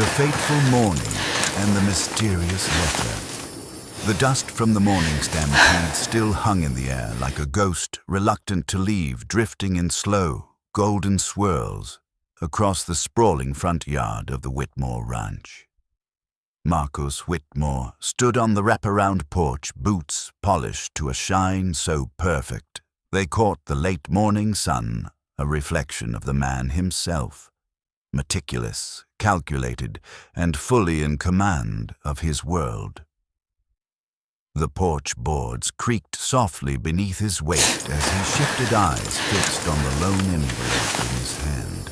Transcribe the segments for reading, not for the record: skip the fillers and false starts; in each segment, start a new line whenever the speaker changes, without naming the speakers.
The fateful morning and the mysterious letter. The dust from the morning stampede still hung in the air like a ghost reluctant to leave, drifting in slow, golden swirls across the sprawling front yard of the Whitmore ranch. Marcus Whitmore stood on the wraparound porch, boots polished to a shine so perfect they caught the late morning sun, a reflection of the man himself, meticulous, calculated, and fully in command of his world. The porch boards creaked softly beneath his weight as he shifted eyes fixed on the lone envelope in his hand.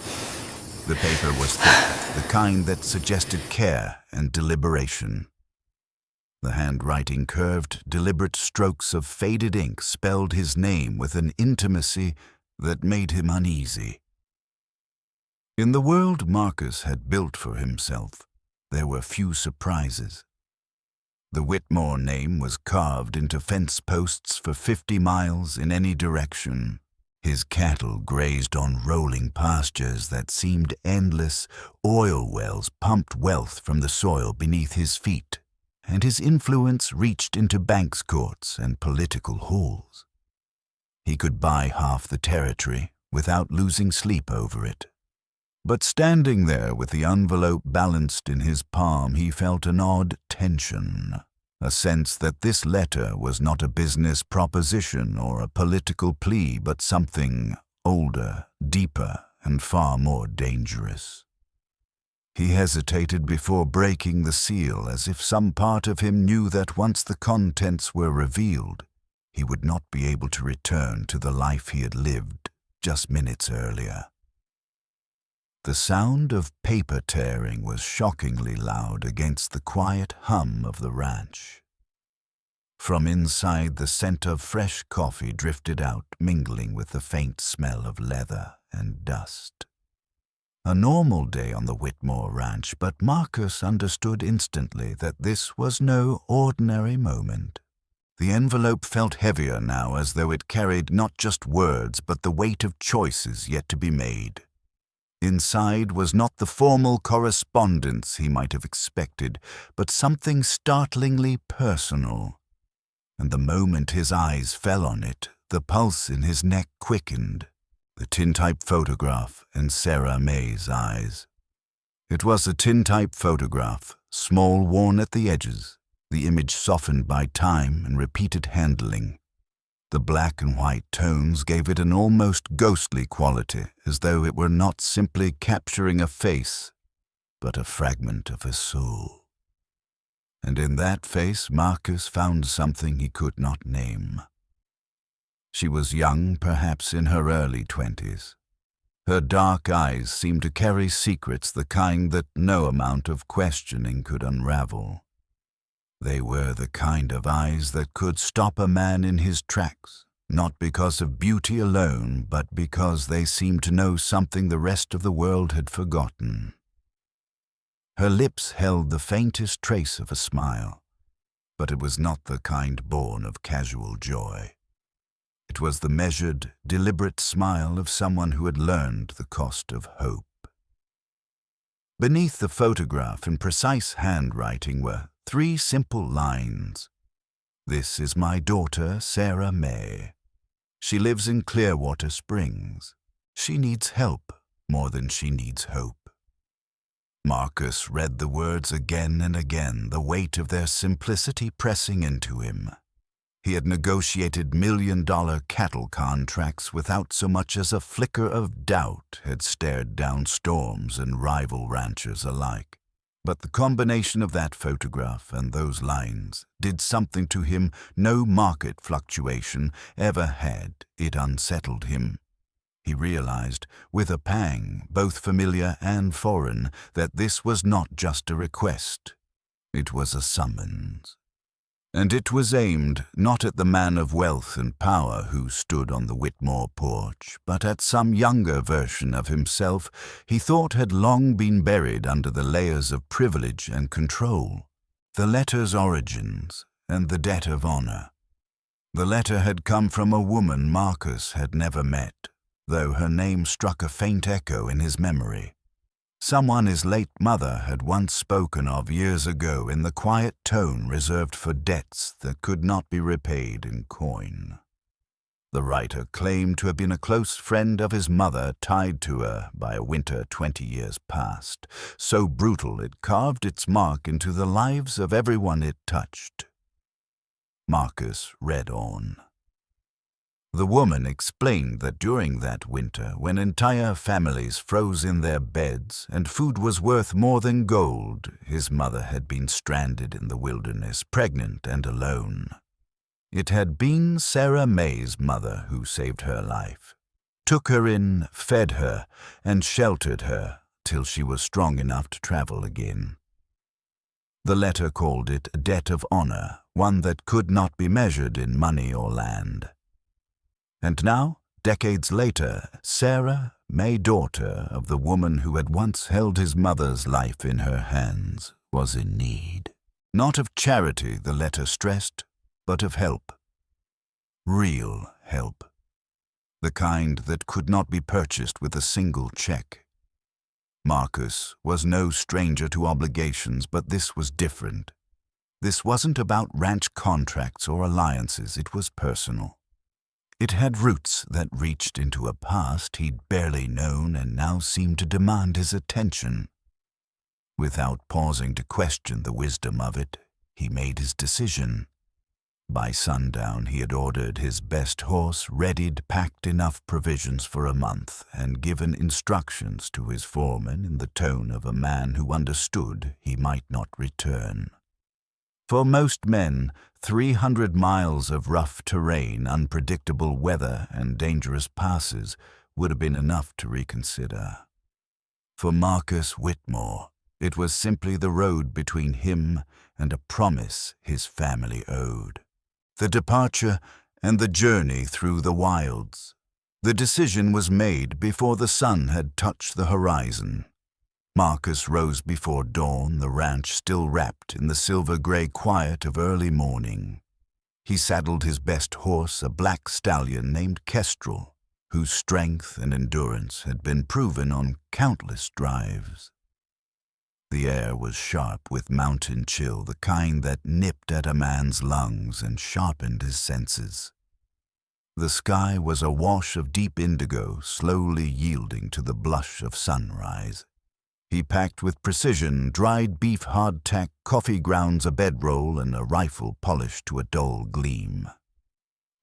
The paper was thick, the kind that suggested care and deliberation. The handwriting curved, deliberate strokes of faded ink spelled his name with an intimacy that made him uneasy. In the world Marcus had built for himself, there were few surprises. The Whitmore name was carved into fence posts for 50 miles in any direction. His cattle grazed on rolling pastures that seemed endless. Oil wells pumped wealth from the soil beneath his feet, and his influence reached into banks' courts and political halls. He could buy half the territory without losing sleep over it. But standing there with the envelope balanced in his palm, he felt an odd tension, a sense that this letter was not a business proposition or a political plea, but something older, deeper, and far more dangerous. He hesitated before breaking the seal, as if some part of him knew that once the contents were revealed, he would not be able to return to the life he had lived just minutes earlier. The sound of paper tearing was shockingly loud against the quiet hum of the ranch. From inside, the scent of fresh coffee drifted out, mingling with the faint smell of leather and dust. A normal day on the Whitmore ranch, but Marcus understood instantly that this was no ordinary moment. The envelope felt heavier now, as though it carried not just words, but the weight of choices yet to be made. Inside was not the formal correspondence he might have expected, but something startlingly personal. And the moment his eyes fell on it, the pulse in his neck quickened. The tintype photograph in Sarah May's eyes. It was a tintype photograph, small, worn at the edges, the image softened by time and repeated handling. The black and white tones gave it an almost ghostly quality, as though it were not simply capturing a face, but a fragment of a soul. And in that face Marcus found something he could not name. She was young, perhaps in her early 20s. Her dark eyes seemed to carry secrets, the kind that no amount of questioning could unravel. They were the kind of eyes that could stop a man in his tracks, not because of beauty alone, but because they seemed to know something the rest of the world had forgotten. Her lips held the faintest trace of a smile, but it was not the kind born of casual joy. It was the measured, deliberate smile of someone who had learned the cost of hope. Beneath the photograph, in precise handwriting, were 3 simple lines. "This is my daughter, Sarah May. She lives in Clearwater Springs. She needs help more than she needs hope." Marcus read the words again and again, the weight of their simplicity pressing into him. He had negotiated $1-million cattle contracts without so much as a flicker of doubt, had stared down storms and rival ranchers alike. But the combination of that photograph and those lines did something to him no market fluctuation ever had. It unsettled him. He realized, with a pang, both familiar and foreign, that this was not just a request. It was a summons. And it was aimed not at the man of wealth and power who stood on the Whitmore porch, but at some younger version of himself he thought had long been buried under the layers of privilege and control. The letter's origins and the debt of honor. The letter had come from a woman Marcus had never met, though her name struck a faint echo in his memory. someone his late mother had once spoken of years ago in the quiet tone reserved for debts that could not be repaid in coin. The writer claimed to have been a close friend of his mother, tied to her by a winter 20 years past, so brutal it carved its mark into the lives of everyone it touched. Marcus read on. The woman explained that during that winter, when entire families froze in their beds and food was worth more than gold, his mother had been stranded in the wilderness, pregnant and alone. It had been Sarah May's mother who saved her life, took her in, fed her, and sheltered her till she was strong enough to travel again. The letter called it a debt of honor, one that could not be measured in money or land. And now, decades later, Sarah, May, daughter of the woman who had once held his mother's life in her hands, was in need. Not of charity, the letter stressed, but of help. Real help. The kind that could not be purchased with a single check. Marcus was no stranger to obligations, but this was different. This wasn't about ranch contracts or alliances, it was personal. It had roots that reached into a past he'd barely known and now seemed to demand his attention. Without pausing to question the wisdom of it, he made his decision. By sundown, he had ordered his best horse readied, packed enough provisions for a month, and given instructions to his foreman in the tone of a man who understood he might not return. For most men, 300 miles of rough terrain, unpredictable weather, and dangerous passes would have been enough to reconsider. For Marcus Whitmore, it was simply the road between him and a promise his family owed. The departure and the journey through the wilds. The decision was made before the sun had touched the horizon. Marcus rose before dawn, the ranch still wrapped in the silver-gray quiet of early morning. He saddled his best horse, a black stallion named Kestrel, whose strength and endurance had been proven on countless drives. The air was sharp with mountain chill, the kind that nipped at a man's lungs and sharpened his senses. The sky was a wash of deep indigo, slowly yielding to the blush of sunrise. He packed with precision dried beef hardtack, coffee grounds, a bedroll, and a rifle polished to a dull gleam.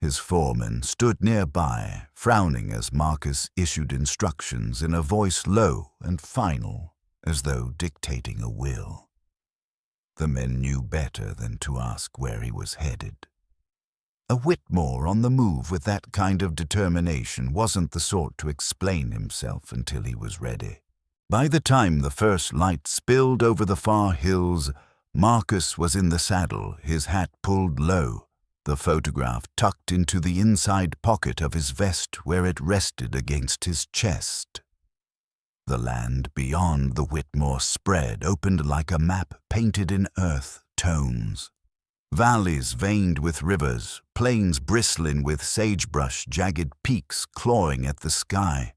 His foreman stood nearby, frowning as Marcus issued instructions in a voice low and final, as though dictating a will. The men knew better than to ask where he was headed. A Whitmore on the move with that kind of determination wasn't the sort to explain himself until he was ready. By the time the first light spilled over the far hills, Marcus was in the saddle, his hat pulled low, the photograph tucked into the inside pocket of his vest where it rested against his chest. The land beyond the Whitmore spread opened like a map painted in earth tones. Valleys veined with rivers, plains bristling with sagebrush, jagged peaks clawing at the sky.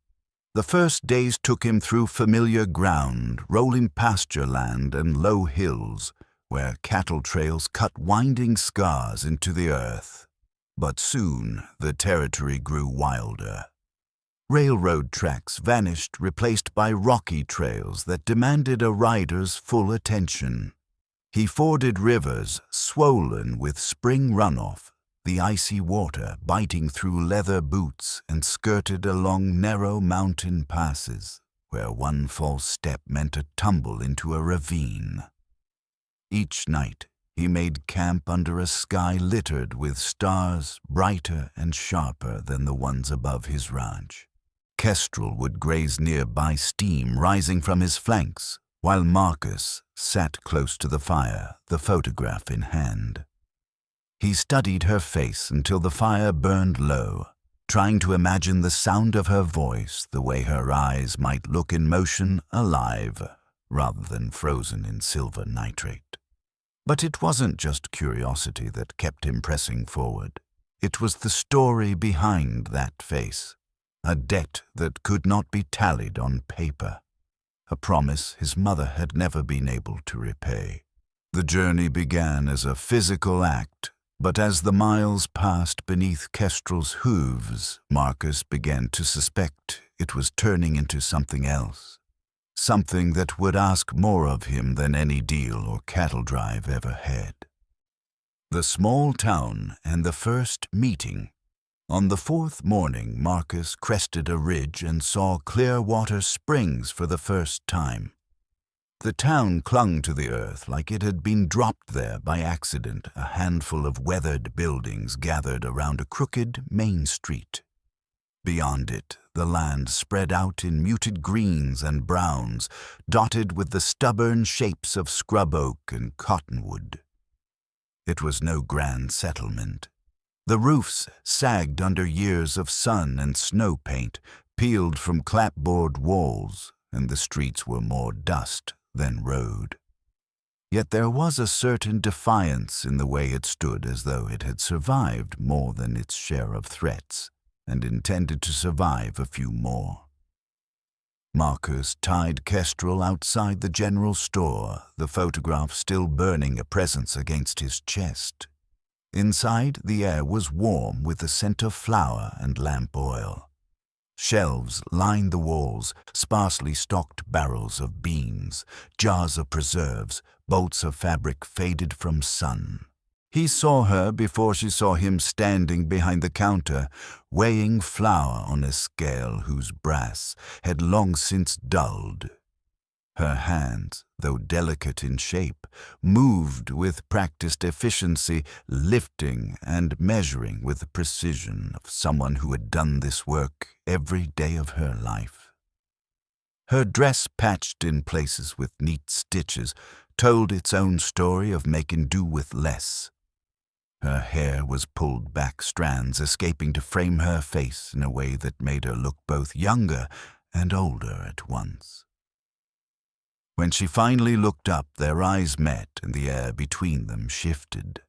The first days took him through familiar ground, rolling pasture land and low hills, where cattle trails cut winding scars into the earth. But soon the territory grew wilder. Railroad tracks vanished, replaced by rocky trails that demanded a rider's full attention. He forded rivers swollen with spring runoff, the icy water biting through leather boots, and skirted along narrow mountain passes, where one false step meant a tumble into a ravine. Each night he made camp under a sky littered with stars brighter and sharper than the ones above his ranch. Kestrel would graze nearby, steam rising from his flanks, while Marcus sat close to the fire, the photograph in hand. He studied her face until the fire burned low, trying to imagine the sound of her voice, the way her eyes might look in motion, alive, rather than frozen in silver nitrate. But it wasn't just curiosity that kept him pressing forward. It was the story behind that face, a debt that could not be tallied on paper, a promise his mother had never been able to repay. The journey began as a physical act, but as the miles passed beneath Kestrel's hooves, Marcus began to suspect it was turning into something else. Something that would ask more of him than any deal or cattle drive ever had. The small town and the first meeting. On the fourth morning, Marcus crested a ridge and saw Clearwater Springs for the first time. The town clung to the earth like it had been dropped there by accident, a handful of weathered buildings gathered around a crooked main street. Beyond it, the land spread out in muted greens and browns, dotted with the stubborn shapes of scrub oak and cottonwood. It was no grand settlement. The roofs sagged under years of sun and snow paint, peeled from clapboard walls, and the streets were more dust than road. Yet there was a certain defiance in the way it stood, as though it had survived more than its share of threats, and intended to survive a few more. Marcus tied Kestrel outside the general store, the photograph still burning a presence against his chest. Inside, the air was warm with the scent of flour and lamp oil. Shelves lined the walls, sparsely stocked barrels of beans, jars of preserves, bolts of fabric faded from sun. He saw her before she saw him standing behind the counter, weighing flour on a scale whose brass had long since dulled. Her hands, though delicate in shape, moved with practiced efficiency, lifting and measuring with the precision of someone who had done this work every day of her life. Her dress, patched in places with neat stitches, told its own story of making do with less. Her hair was pulled back strands, escaping to frame her face in a way that made her look both younger and older at once. When she finally looked up, their eyes met and the air between them shifted.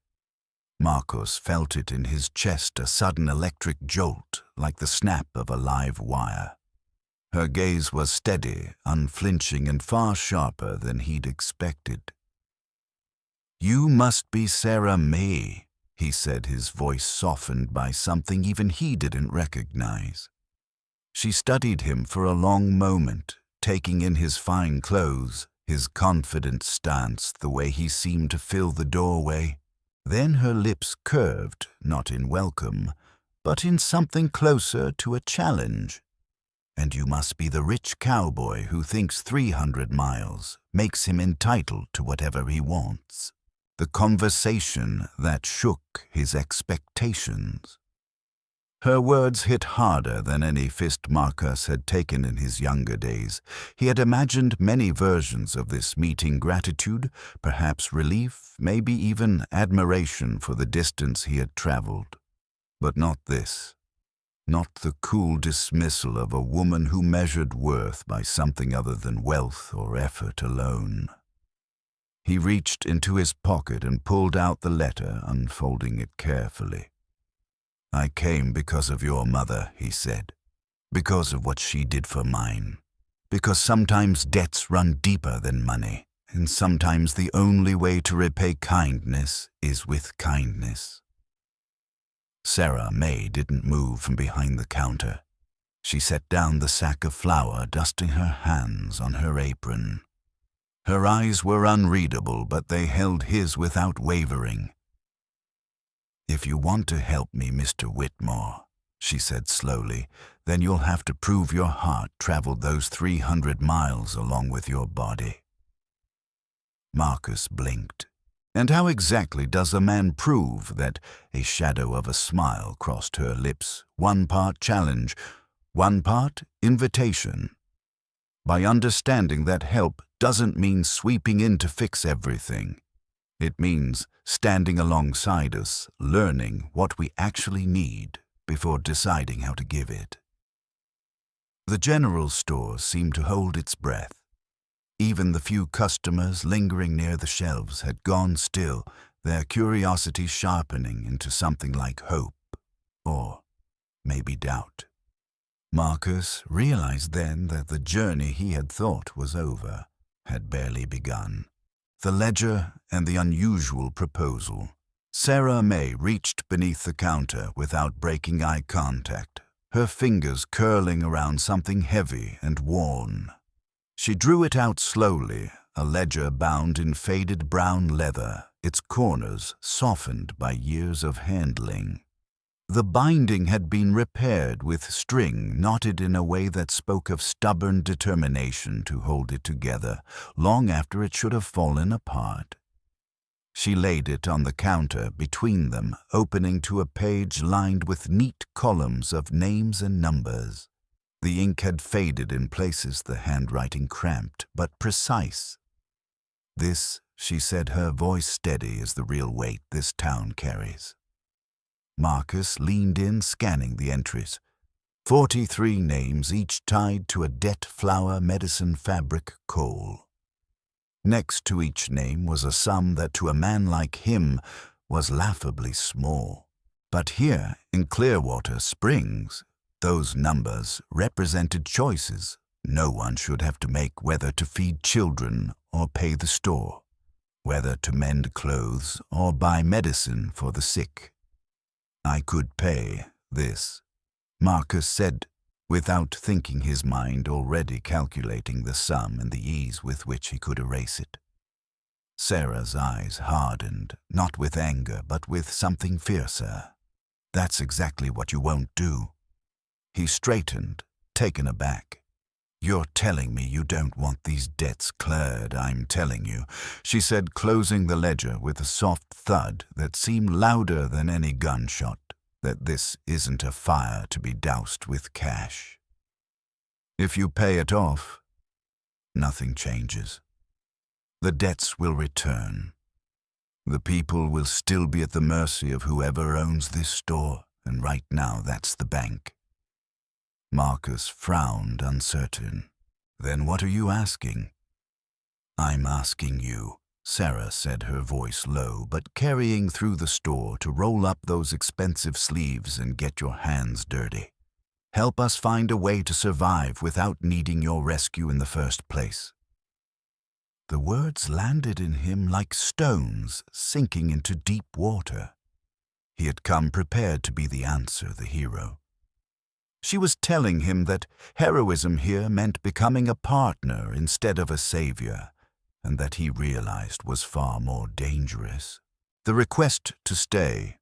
Marcus felt it in his chest, a sudden electric jolt, like the snap of a live wire. Her gaze was steady, unflinching, and far sharper than he'd expected. "You must be Sarah May," he said, his voice softened by something even he didn't recognize. She studied him for a long moment, taking in his fine clothes, his confident stance, the way he seemed to fill the doorway. Then her lips curved, not in welcome, but in something closer to a challenge. "And you must be the rich cowboy who thinks 300 miles makes him entitled to whatever he wants." The conversation that shook his expectations. Her words hit harder than any fist Marcus had taken in his younger days. He had imagined many versions of this meeting: gratitude, perhaps relief, maybe even admiration for the distance he had traveled. But not this. Not the cool dismissal of a woman who measured worth by something other than wealth or effort alone. He reached into his pocket and pulled out the letter, unfolding it carefully. "I came because of your mother," he said, "because of what she did for mine. Because sometimes debts run deeper than money, and sometimes the only way to repay kindness is with kindness." Sarah May didn't move from behind the counter. She set down the sack of flour, dusting her hands on her apron. Her eyes were unreadable, but they held his without wavering. "If you want to help me, Mr. Whitmore," she said slowly, "then you'll have to prove your heart traveled those 300 miles along with your body." Marcus blinked. And how exactly does a man prove that? A shadow of a smile crossed her lips, one part challenge, one part invitation. By understanding that help doesn't mean sweeping in to fix everything. It means standing alongside us, learning what we actually need before deciding how to give it. The general store seemed to hold its breath. Even the few customers lingering near the shelves had gone still, their curiosity sharpening into something like hope, or maybe doubt. Marcus realized then that the journey he had thought was over had barely begun. The ledger and the unusual proposal. Sarah May reached beneath the counter without breaking eye contact, her fingers curling around something heavy and worn. She drew it out slowly, a ledger bound in faded brown leather, its corners softened by years of handling. The binding had been repaired with string knotted in a way that spoke of stubborn determination to hold it together long after it should have fallen apart. She laid it on the counter between them, opening to a page lined with neat columns of names and numbers. The ink had faded in places, the handwriting cramped but precise. "This," she said, her voice steady as the real weight this town carries. Marcus leaned in, scanning the entries. 43 names, each tied to a det flower medicine fabric coal. Next to each name was a sum that to a man like him was laughably small. But here, in Clearwater Springs, those numbers represented choices no one should have to make, whether to feed children or pay the store, whether to mend clothes or buy medicine for the sick. "I could pay this," Marcus said, without thinking, his mind already calculating the sum and the ease with which he could erase it. Sarah's eyes hardened, not with anger, but with something fiercer. "That's exactly what you won't do." He straightened, taken aback. "You're telling me you don't want these debts cleared, I'm telling you," she said, closing the ledger with a soft thud that seemed louder than any gunshot, "that this isn't a fire to be doused with cash. If you pay it off, nothing changes. The debts will return. The people will still be at the mercy of whoever owns this store, and right now that's the bank." Marcus frowned, uncertain. "Then what are you asking?" "I'm asking you," Sarah said, her voice low, but carrying through the store, "to roll up those expensive sleeves and get your hands dirty. Help us find a way to survive without needing your rescue in the first place." The words landed in him like stones sinking into deep water. He had come prepared to be the answer, the hero. She was telling him that heroism here meant becoming a partner instead of a savior, and that he realized was far more dangerous. The request to stay.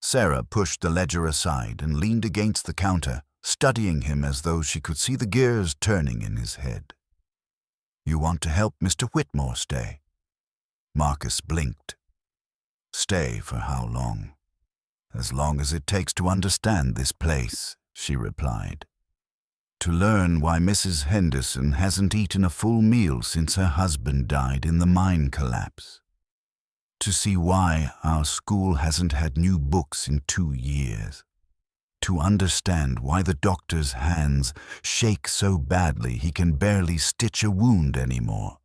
Sarah pushed the ledger aside and leaned against the counter, studying him as though she could see the gears turning in his head. "You want to help Mr. Whitmore stay?" Marcus blinked. "Stay for how long?" "As long as it takes to understand this place," she replied. "To learn why Mrs. Henderson hasn't eaten a full meal since her husband died in the mine collapse. To see why our school hasn't had new books in 2 years. To understand why the doctor's hands shake so badly he can barely stitch a wound anymore."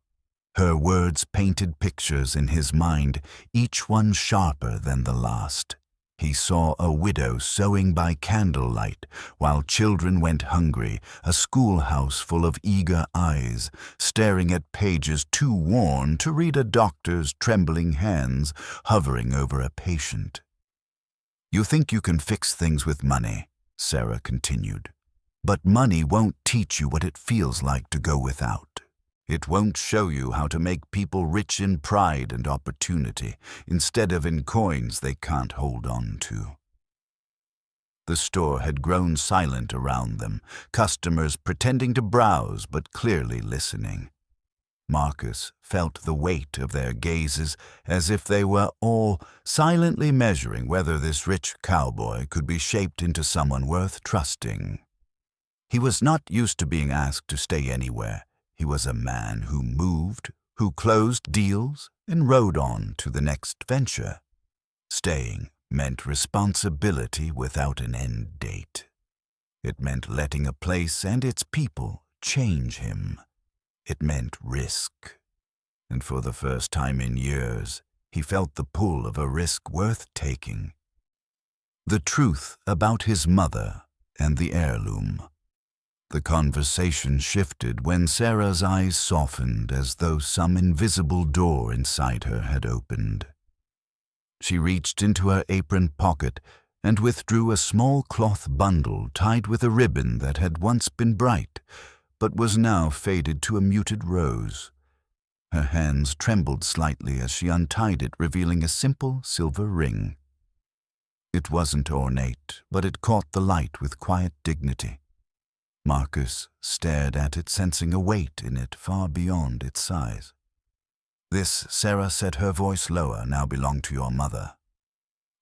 Her words painted pictures in his mind, each one sharper than the last. He saw a widow sewing by candlelight while children went hungry, a schoolhouse full of eager eyes, staring at pages too worn to read a doctor's trembling hands hovering over a patient. "You think you can fix things with money," Sarah continued. "But money won't teach you what it feels like to go without. It won't show you how to make people rich in pride and opportunity, instead of in coins they can't hold on to." The store had grown silent around them, customers pretending to browse but clearly listening. Marcus felt the weight of their gazes, as if they were all silently measuring whether this rich cowboy could be shaped into someone worth trusting. He was not used to being asked to stay anywhere. He was a man who moved, who closed deals, and rode on to the next venture. Staying meant responsibility without an end date. It meant letting a place and its people change him. It meant risk. And for the first time in years, he felt the pull of a risk worth taking. The truth about his mother and the heirloom The conversation shifted when Sarah's eyes softened as though some invisible door inside her had opened. She reached into her apron pocket and withdrew a small cloth bundle tied with a ribbon that had once been bright, but was now faded to a muted rose. Her hands trembled slightly as she untied it, revealing a simple silver ring. It wasn't ornate, but it caught the light with quiet dignity. Marcus stared at it, sensing a weight in it far beyond its size. "This," Sarah said, her voice lower, "now belonged to your mother."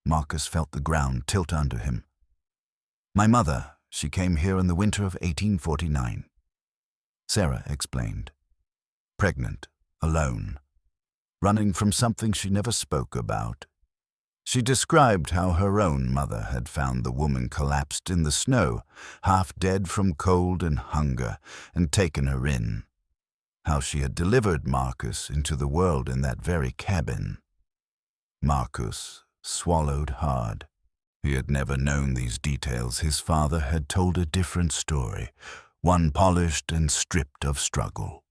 Marcus felt the ground tilt under him. "My mother, she came here in the winter of 1849. Sarah explained. "Pregnant, alone, running from something she never spoke about." She described how her own mother had found the woman collapsed in the snow, half dead from cold and hunger, and taken her in. How she had delivered Marcus into the world in that very cabin. Marcus swallowed hard. He had never known these details. His father had told a different story, one polished and stripped of struggle.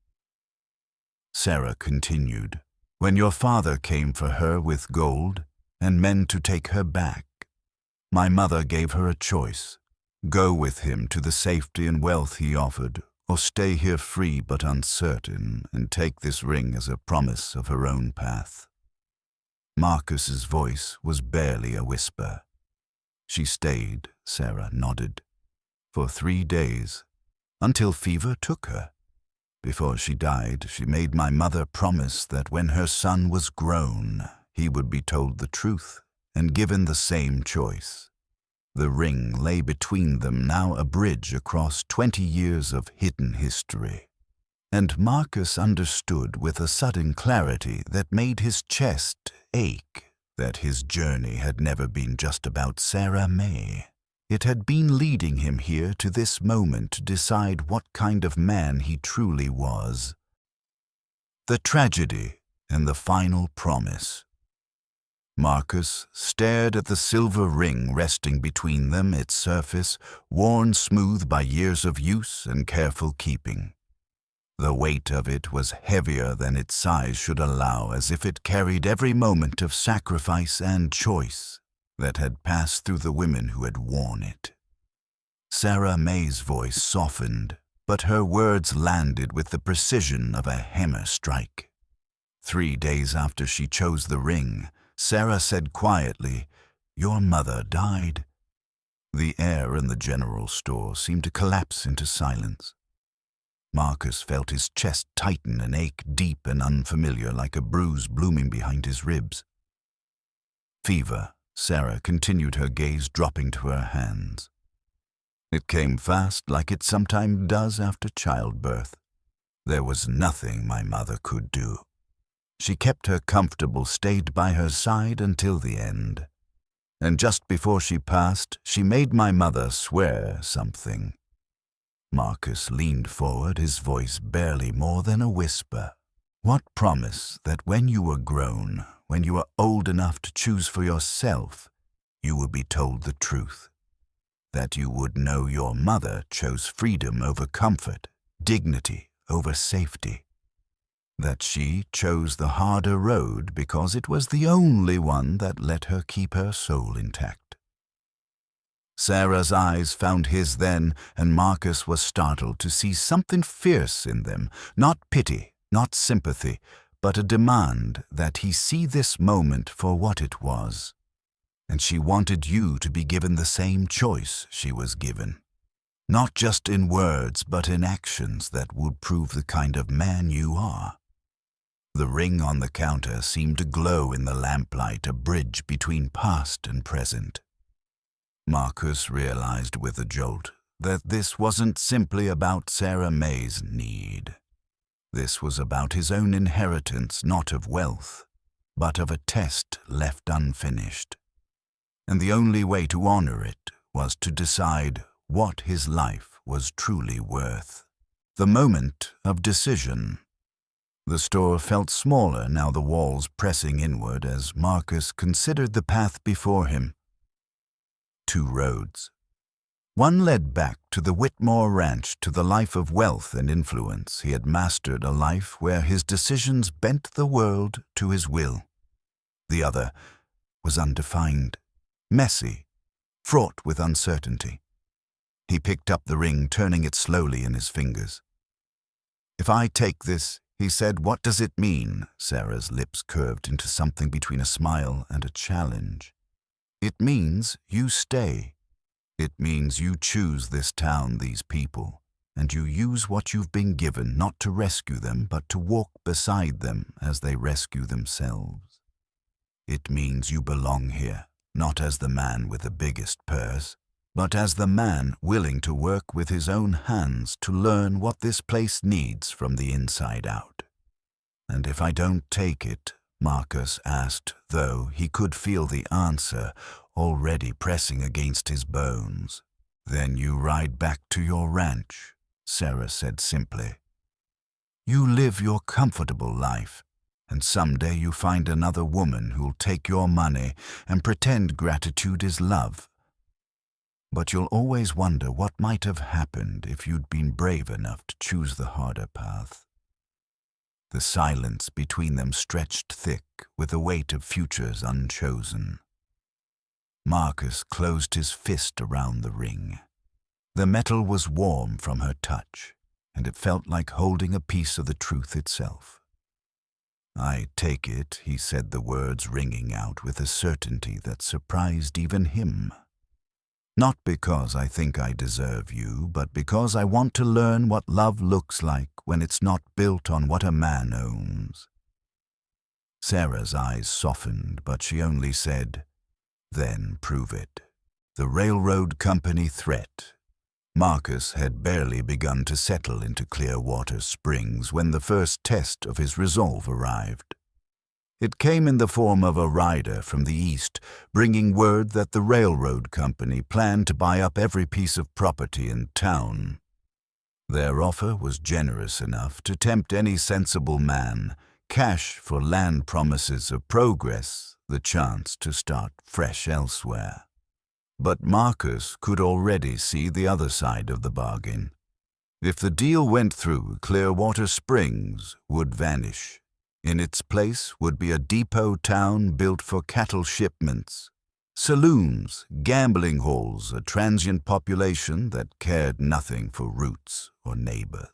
Sarah continued, "When your father came for her with gold and men to take her back, my mother gave her a choice. Go with him to the safety and wealth he offered, or stay here free but uncertain and take this ring as a promise of her own path." Marcus's voice was barely a whisper. "She stayed," Sarah nodded, "for 3 days, until fever took her. Before she died, she made my mother promise that when her son was grown, he would be told the truth and given the same choice. The ring lay between them, now a bridge across 20 years of hidden history. And Marcus understood with a sudden clarity that made his chest ache that his journey had never been just about Sarah May. It had been leading him here to this moment to decide what kind of man he truly was. The tragedy and the final promise. Marcus stared at the silver ring resting between them, its surface worn smooth by years of use and careful keeping. The weight of it was heavier than its size should allow, as if it carried every moment of sacrifice and choice that had passed through the women who had worn it. Sarah May's voice softened, but her words landed with the precision of a hammer strike. 3 days after she chose the ring, Sarah said quietly, "Your mother died." The air in the general store seemed to collapse into silence. Marcus felt his chest tighten and ache deep and unfamiliar, like a bruise blooming behind his ribs. "Fever," Sarah continued, her gaze dropping to her hands. "It came fast, like it sometimes does after childbirth. There was nothing my mother could do. She kept her comfortable, stayed by her side until the end. And just before she passed, she made my mother swear something." Marcus leaned forward, his voice barely more than a whisper. "What promise? That when you were grown, when you were old enough to choose for yourself, you would be told the truth. That you would know your mother chose freedom over comfort, dignity over safety. That she chose the harder road because it was the only one that let her keep her soul intact." Sarah's eyes found his then, and Marcus was startled to see something fierce in them, not pity, not sympathy, but a demand that he see this moment for what it was. And she wanted you to be given the same choice she was given. Not just in words, but in actions that would prove the kind of man you are. The ring on the counter seemed to glow in the lamplight, a bridge between past and present. Marcus realized with a jolt that this wasn't simply about Sarah May's need. This was about his own inheritance, not of wealth, but of a test left unfinished. And the only way to honor it was to decide what his life was truly worth. The moment of decision. The store felt smaller now, the walls pressing inward as Marcus considered the path before him. 2 roads. One led back to the Whitmore ranch, to the life of wealth and influence. He had mastered a life where his decisions bent the world to his will. The other was undefined, messy, fraught with uncertainty. He picked up the ring, turning it slowly in his fingers. "If I take this," he said, "what does it mean?" Sarah's lips curved into something between a smile and a challenge. "It means you stay. It means you choose this town, these people, and you use what you've been given not to rescue them, but to walk beside them as they rescue themselves. It means you belong here, not as the man with the biggest purse, but as the man willing to work with his own hands to learn what this place needs from the inside out." "And if I don't take it?" Marcus asked, though he could feel the answer already pressing against his bones. "Then you ride back to your ranch," Sarah said simply. "You live your comfortable life, and someday you find another woman who'll take your money and pretend gratitude is love. But you'll always wonder what might have happened if you'd been brave enough to choose the harder path." The silence between them stretched thick with the weight of futures unchosen. Marcus closed his fist around the ring. The metal was warm from her touch, and it felt like holding a piece of the truth itself. "I take it," he said, the words ringing out with a certainty that surprised even him. "Not because I think I deserve you, but because I want to learn what love looks like when it's not built on what a man owns." Sarah's eyes softened, but she only said, "Then prove it." The railroad company threat. Marcus had barely begun to settle into Clearwater Springs when the first test of his resolve arrived. It came in the form of a rider from the east, bringing word that the railroad company planned to buy up every piece of property in town. Their offer was generous enough to tempt any sensible man: cash for land promises of progress, the chance to start fresh elsewhere. But Marcus could already see the other side of the bargain. If the deal went through, Clearwater Springs would vanish. In its place would be a depot town built for cattle shipments, saloons, gambling halls, a transient population that cared nothing for roots or neighbors.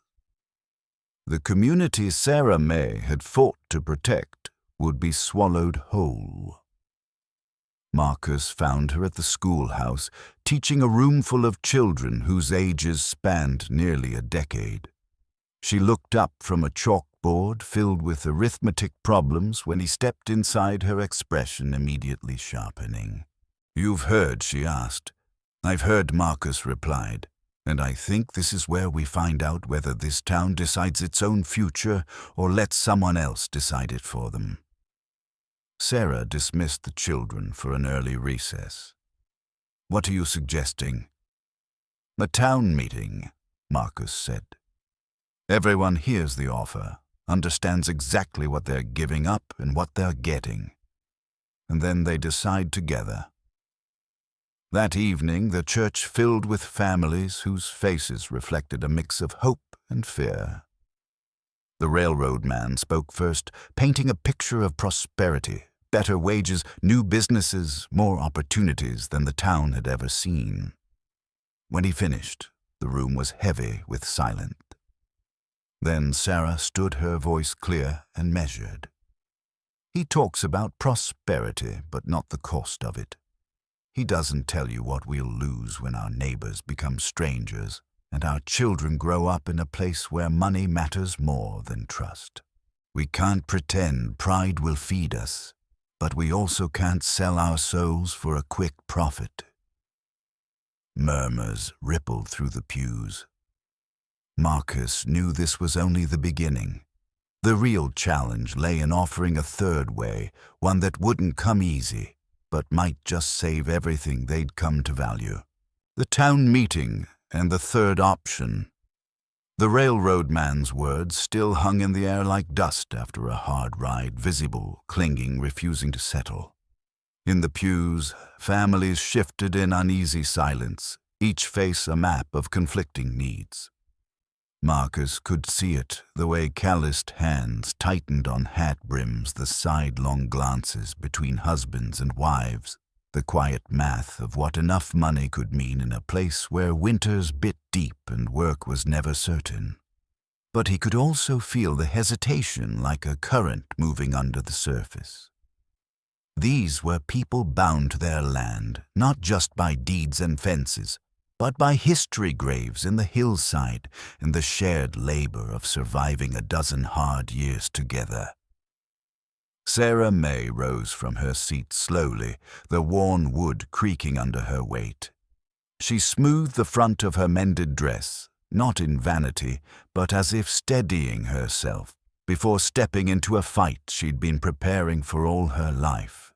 The community Sarah May had fought to protect would be swallowed whole. Marcus found her at the schoolhouse, teaching a roomful of children whose ages spanned nearly a decade. She looked up from a chalkboard filled with arithmetic problems when he stepped inside, her expression immediately sharpening. "You've heard?" she asked. "I've heard," Marcus replied, "and I think this is where we find out whether this town decides its own future or lets someone else decide it for them." Sarah dismissed the children for an early recess. "What are you suggesting?" "A town meeting," Marcus said. "Everyone hears the offer, understands exactly what they're giving up and what they're getting, and then they decide together." That evening, the church filled with families whose faces reflected a mix of hope and fear. The railroad man spoke first, painting a picture of prosperity, better wages, new businesses, more opportunities than the town had ever seen. When he finished, the room was heavy with silence. Then Sarah stood, her voice clear and measured. "He talks about prosperity, but not the cost of it. He doesn't tell you what we'll lose when our neighbors become strangers and our children grow up in a place where money matters more than trust. We can't pretend pride will feed us, but we also can't sell our souls for a quick profit." Murmurs rippled through the pews. Marcus knew this was only the beginning. The real challenge lay in offering a third way, one that wouldn't come easy, but might just save everything they'd come to value. The town meeting and the third option. The railroad man's words still hung in the air like dust after a hard ride, visible, clinging, refusing to settle. In the pews, families shifted in uneasy silence, each face a map of conflicting needs. Marcus could see it, the way calloused hands tightened on hat brims, the sidelong glances between husbands and wives, the quiet math of what enough money could mean in a place where winters bit deep and work was never certain. But he could also feel the hesitation like a current moving under the surface. These were people bound to their land, not just by deeds and fences, but by history graves in the hillside and the shared labor of surviving a dozen hard years together. Sarah May rose from her seat slowly, the worn wood creaking under her weight. She smoothed the front of her mended dress, not in vanity, but as if steadying herself before stepping into a fight she'd been preparing for all her life.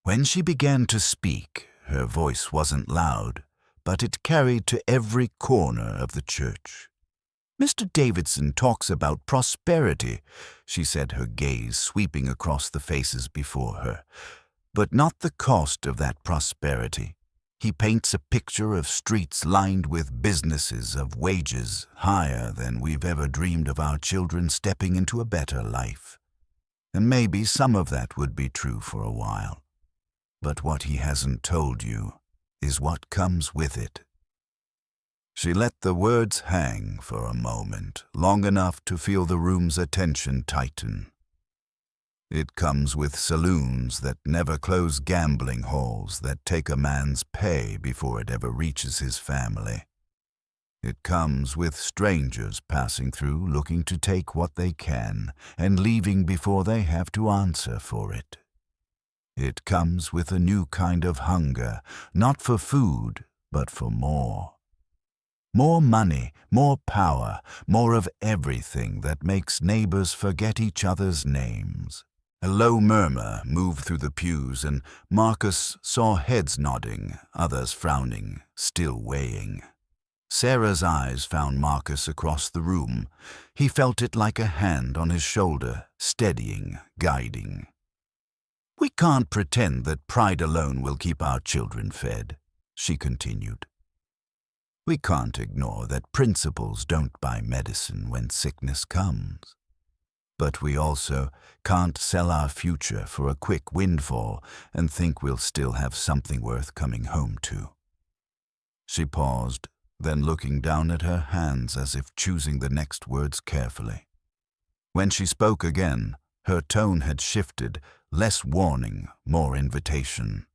When she began to speak, her voice wasn't loud, but it carried to every corner of the church. "Mr. Davidson talks about prosperity," she said, her gaze sweeping across the faces before her, "but not the cost of that prosperity. He paints a picture of streets lined with businesses, of wages higher than we've ever dreamed of our children stepping into a better life. And maybe some of that would be true for a while. But what he hasn't told you is what comes with it." She let the words hang for a moment, long enough to feel the room's attention tighten. "It comes with saloons that never close, gambling halls that take a man's pay before it ever reaches his family. It comes with strangers passing through looking to take what they can and leaving before they have to answer for it. It comes with a new kind of hunger, not for food, but for more. More money, more power, more of everything that makes neighbors forget each other's names." A low murmur moved through the pews, and Marcus saw heads nodding, others frowning, still weighing. Sarah's eyes found Marcus across the room. He felt it like a hand on his shoulder, steadying, guiding. "We can't pretend that pride alone will keep our children fed," she continued. "We can't ignore that principles don't buy medicine when sickness comes. But we also can't sell our future for a quick windfall and think we'll still have something worth coming home to." She paused, then looking down at her hands as if choosing the next words carefully. When she spoke again, her tone had shifted, less warning, more invitation.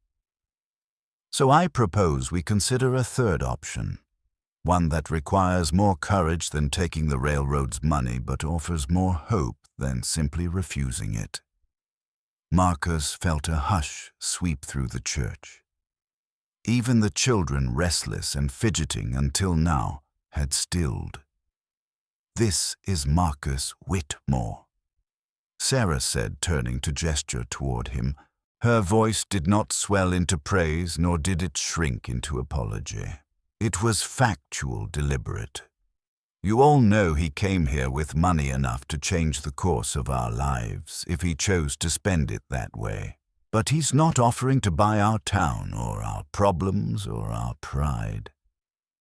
"So I propose we consider a third option, one that requires more courage than taking the railroad's money but offers more hope than simply refusing it." Marcus felt a hush sweep through the church. Even the children, restless and fidgeting until now, had stilled. "This is Marcus Whitmore," Sarah said, turning to gesture toward him. Her voice did not swell into praise, nor did it shrink into apology. It was factual, deliberate. "You all know he came here with money enough to change the course of our lives, if he chose to spend it that way. But he's not offering to buy our town, or our problems, or our pride.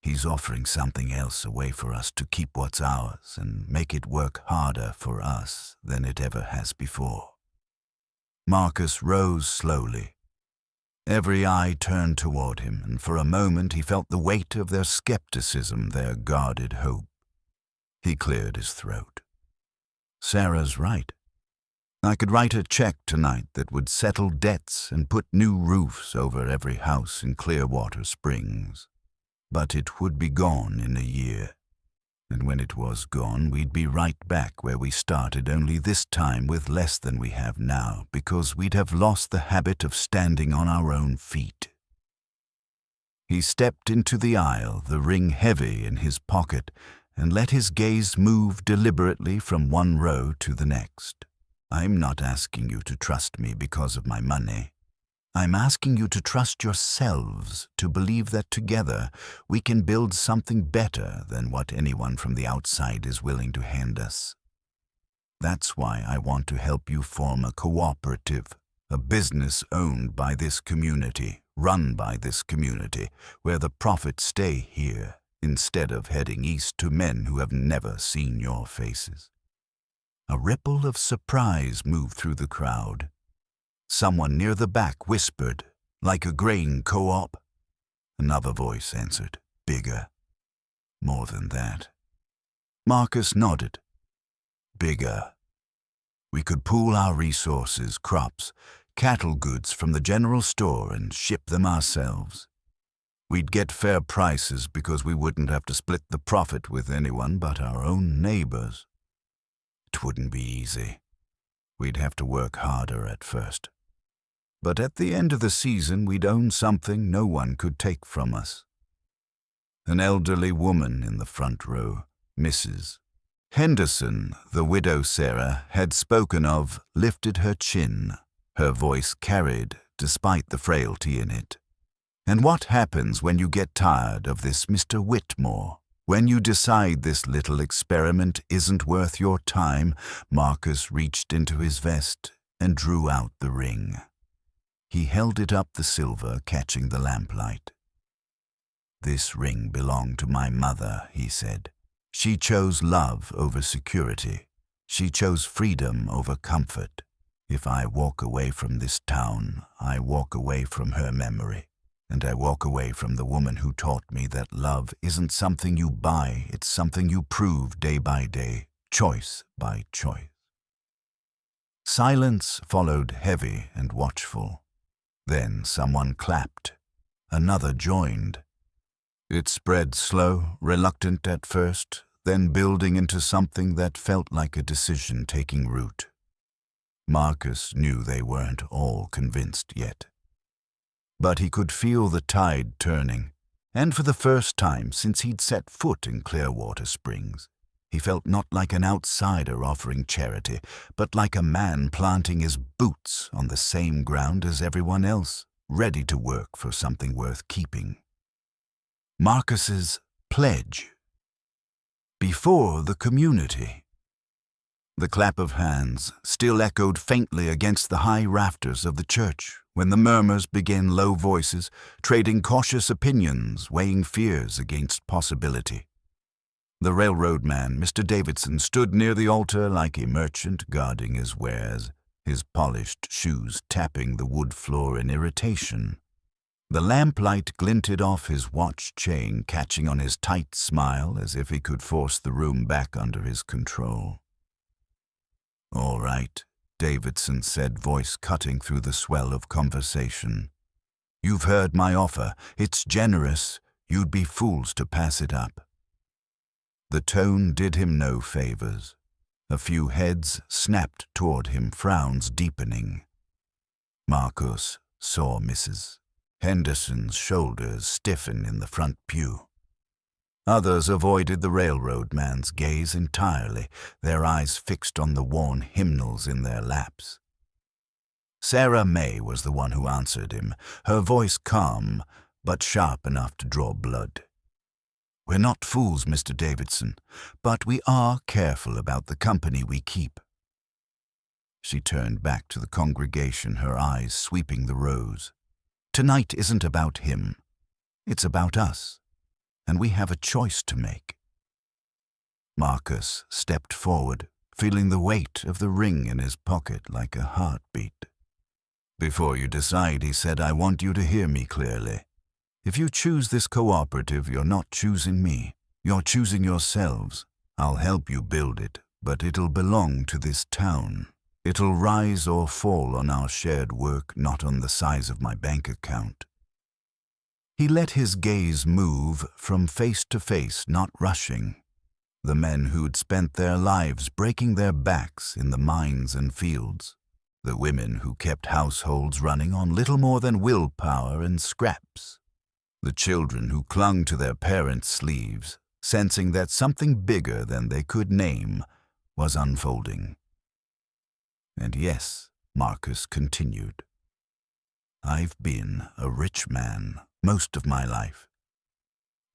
He's offering something else, a way for us to keep what's ours and make it work harder for us than it ever has before." Marcus rose slowly. Every eye turned toward him, and for a moment he felt the weight of their skepticism, their guarded hope. He cleared his throat. "Sarah's right. I could write a check tonight that would settle debts and put new roofs over every house in Clearwater Springs. But it would be gone in a year. And when it was gone, we'd be right back where we started, only this time with less than we have now, because we'd have lost the habit of standing on our own feet." He stepped into the aisle, the ring heavy in his pocket, and let his gaze move deliberately from one row to the next. "I'm not asking you to trust me because of my money. I'm asking you to trust yourselves, to believe that together we can build something better than what anyone from the outside is willing to hand us. That's why I want to help you form a cooperative, a business owned by this community, run by this community, where the profits stay here instead of heading east to men who have never seen your faces. A ripple of surprise moved through the crowd. Someone near the back whispered, "Like a grain co-op?" Another voice answered, "Bigger." "More than that." Marcus nodded. "Bigger. We could pool our resources, crops, cattle goods from the general store and ship them ourselves. We'd get fair prices because we wouldn't have to split the profit with anyone but our own neighbors. It wouldn't be easy. We'd have to work harder at first. But at the end of the season, we'd own something no one could take from us." An elderly woman in the front row, Mrs. Henderson, the widow Sarah, had spoken of, lifted her chin. Her voice carried, despite the frailty in it. "And what happens when you get tired of this Mr. Whitmore? When you decide this little experiment isn't worth your time?" Marcus reached into his vest and drew out the ring. He held it up the silver, catching the lamplight. "This ring belonged to my mother," he said. "She chose love over security. She chose freedom over comfort. If I walk away from this town, I walk away from her memory. And I walk away from the woman who taught me that love isn't something you buy, it's something you prove day by day, choice by choice." Silence followed, heavy and watchful. Then someone clapped. Another joined. It spread slow, reluctant at first, then building into something that felt like a decision taking root. Marcus knew they weren't all convinced yet. But he could feel the tide turning, and for the first time since he'd set foot in Clearwater Springs, he felt not like an outsider offering charity, but like a man planting his boots on the same ground as everyone else, ready to work for something worth keeping. Marcus's pledge. Before the community. The clap of hands still echoed faintly against the high rafters of the church when the murmurs began, low voices, trading cautious opinions, weighing fears against possibility. The railroad man, Mr. Davidson, stood near the altar like a merchant guarding his wares, his polished shoes tapping the wood floor in irritation. The lamplight glinted off his watch chain, catching on his tight smile as if he could force the room back under his control. "All right," Davidson said, voice cutting through the swell of conversation. "You've heard my offer. It's generous. You'd be fools to pass it up." The tone did him no favors. A few heads snapped toward him, frowns deepening. Marcus saw Mrs. Henderson's shoulders stiffen in the front pew. Others avoided the railroad man's gaze entirely, their eyes fixed on the worn hymnals in their laps. Sarah May was the one who answered him, her voice calm, but sharp enough to draw blood. "We're not fools, Mr. Davidson, but we are careful about the company we keep." She turned back to the congregation, her eyes sweeping the rows. "Tonight isn't about him. It's about us. And we have a choice to make." Marcus stepped forward, feeling the weight of the ring in his pocket like a heartbeat. "Before you decide," he said, "I want you to hear me clearly. If you choose this cooperative, you're not choosing me. You're choosing yourselves. I'll help you build it, but it'll belong to this town. It'll rise or fall on our shared work, not on the size of my bank account." He let his gaze move from face to face, not rushing. The men who'd spent their lives breaking their backs in the mines and fields. The women who kept households running on little more than willpower and scraps. The children who clung to their parents' sleeves, sensing that something bigger than they could name was unfolding. "And yes," Marcus continued, "I've been a rich man most of my life.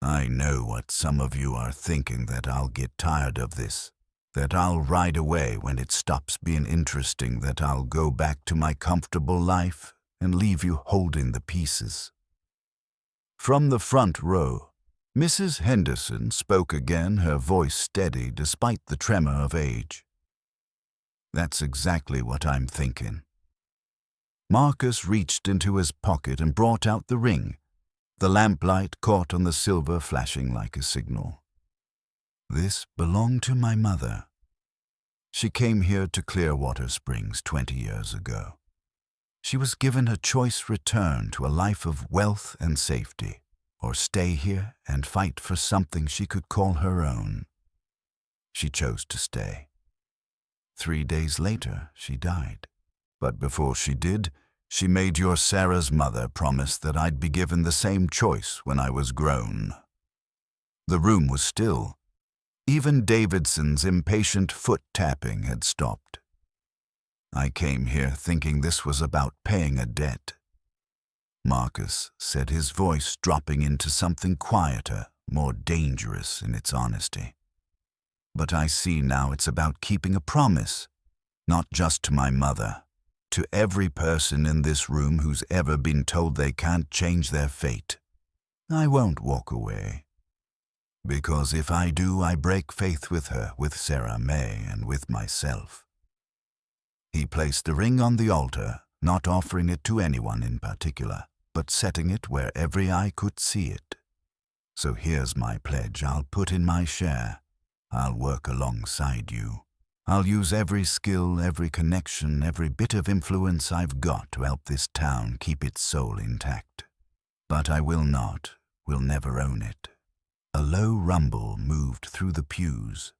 I know what some of you are thinking, that I'll get tired of this, that I'll ride away when it stops being interesting, that I'll go back to my comfortable life and leave you holding the pieces." From the front row, Mrs. Henderson spoke again, her voice steady despite the tremor of age. "That's exactly what I'm thinking." Marcus reached into his pocket and brought out the ring, the lamplight caught on the silver flashing like a signal. "This belonged to my mother. She came here to Clearwater Springs 20 years ago. She was given a choice return to a life of wealth and safety, or stay here and fight for something she could call her own. She chose to stay. 3 days later, she died. But before she did, she made your Sarah's mother promise that I'd be given the same choice when I was grown." The room was still. Even Davidson's impatient foot-tapping had stopped. "I came here thinking this was about paying a debt," Marcus said, his voice dropping into something quieter, more dangerous in its honesty. "But I see now it's about keeping a promise, not just to my mother, to every person in this room who's ever been told they can't change their fate. I won't walk away. Because if I do, I break faith with her, with Sarah May, and with myself." He placed the ring on the altar, not offering it to anyone in particular, but setting it where every eye could see it. "So here's my pledge. I'll put in my share. I'll work alongside you. I'll use every skill, every connection, every bit of influence I've got to help this town keep its soul intact. But I will never own it." A low rumble moved through the pews.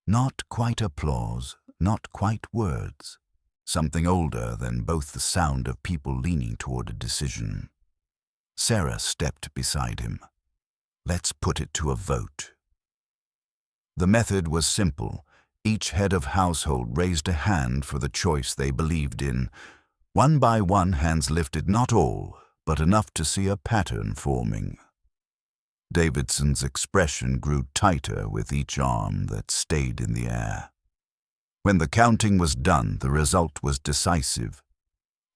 Not quite applause, not quite words. Something older than both the sound of people leaning toward a decision. Sarah stepped beside him. "Let's put it to a vote." The method was simple. Each head of household raised a hand for the choice they believed in. One by one, hands lifted, not all, but enough to see a pattern forming. Davidson's expression grew tighter with each arm that stayed in the air. When the counting was done, the result was decisive.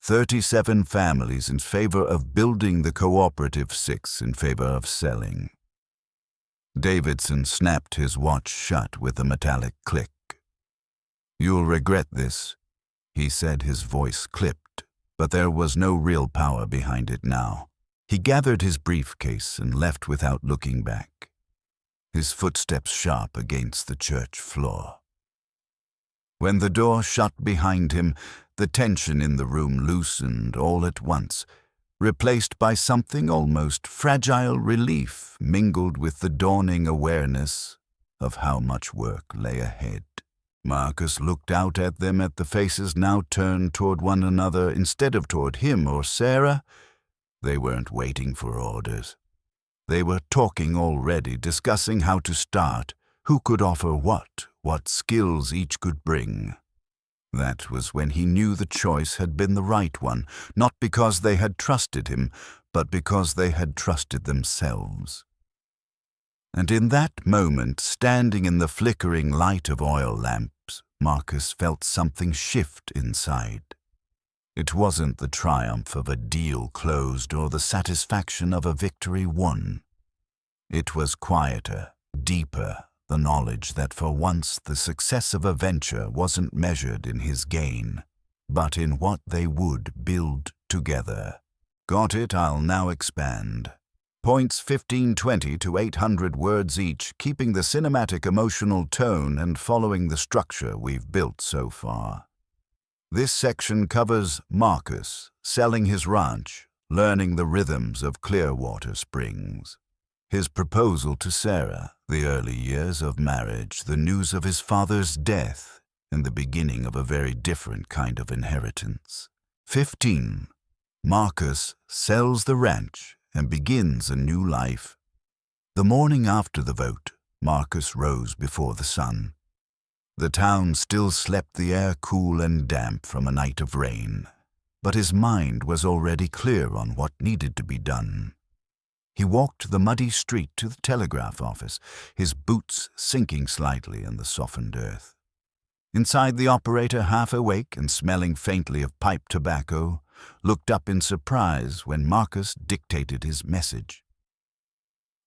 37 families in favor of building the cooperative, 6 in favor of selling. Davidson snapped his watch shut with a metallic click. "You'll regret this," he said, his voice clipped, but there was no real power behind it now. He gathered his briefcase and left without looking back, his footsteps sharp against the church floor. When the door shut behind him, the tension in the room loosened all at once, replaced by something almost fragile relief mingled with the dawning awareness of how much work lay ahead. Marcus looked out at them, at the faces now turned toward one another instead of toward him or Sarah. They weren't waiting for orders. They were talking already, discussing how to start, who could offer what skills each could bring. That was when he knew the choice had been the right one, not because they had trusted him, but because they had trusted themselves. And in that moment, standing in the flickering light of oil lamps, Marcus felt something shift inside. It wasn't the triumph of a deal closed or the satisfaction of a victory won. It was quieter, deeper, the knowledge that for once the success of a venture wasn't measured in his gain, but in what they would build together. Got it? I'll now expand. Points 1520 to 800 words each, keeping the cinematic emotional tone and following the structure we've built so far. This section covers Marcus selling his ranch, learning the rhythms of Clearwater Springs, his proposal to Sarah, the early years of marriage, the news of his father's death, and the beginning of a very different kind of inheritance. 15. Marcus sells the ranch and begins a new life. The morning after the vote, Marcus rose before the sun. The town still slept, the air cool and damp from a night of rain, but his mind was already clear on what needed to be done. He walked the muddy street to the telegraph office, his boots sinking slightly in the softened earth. Inside, the operator, half awake and smelling faintly of pipe tobacco, looked up in surprise when Marcus dictated his message.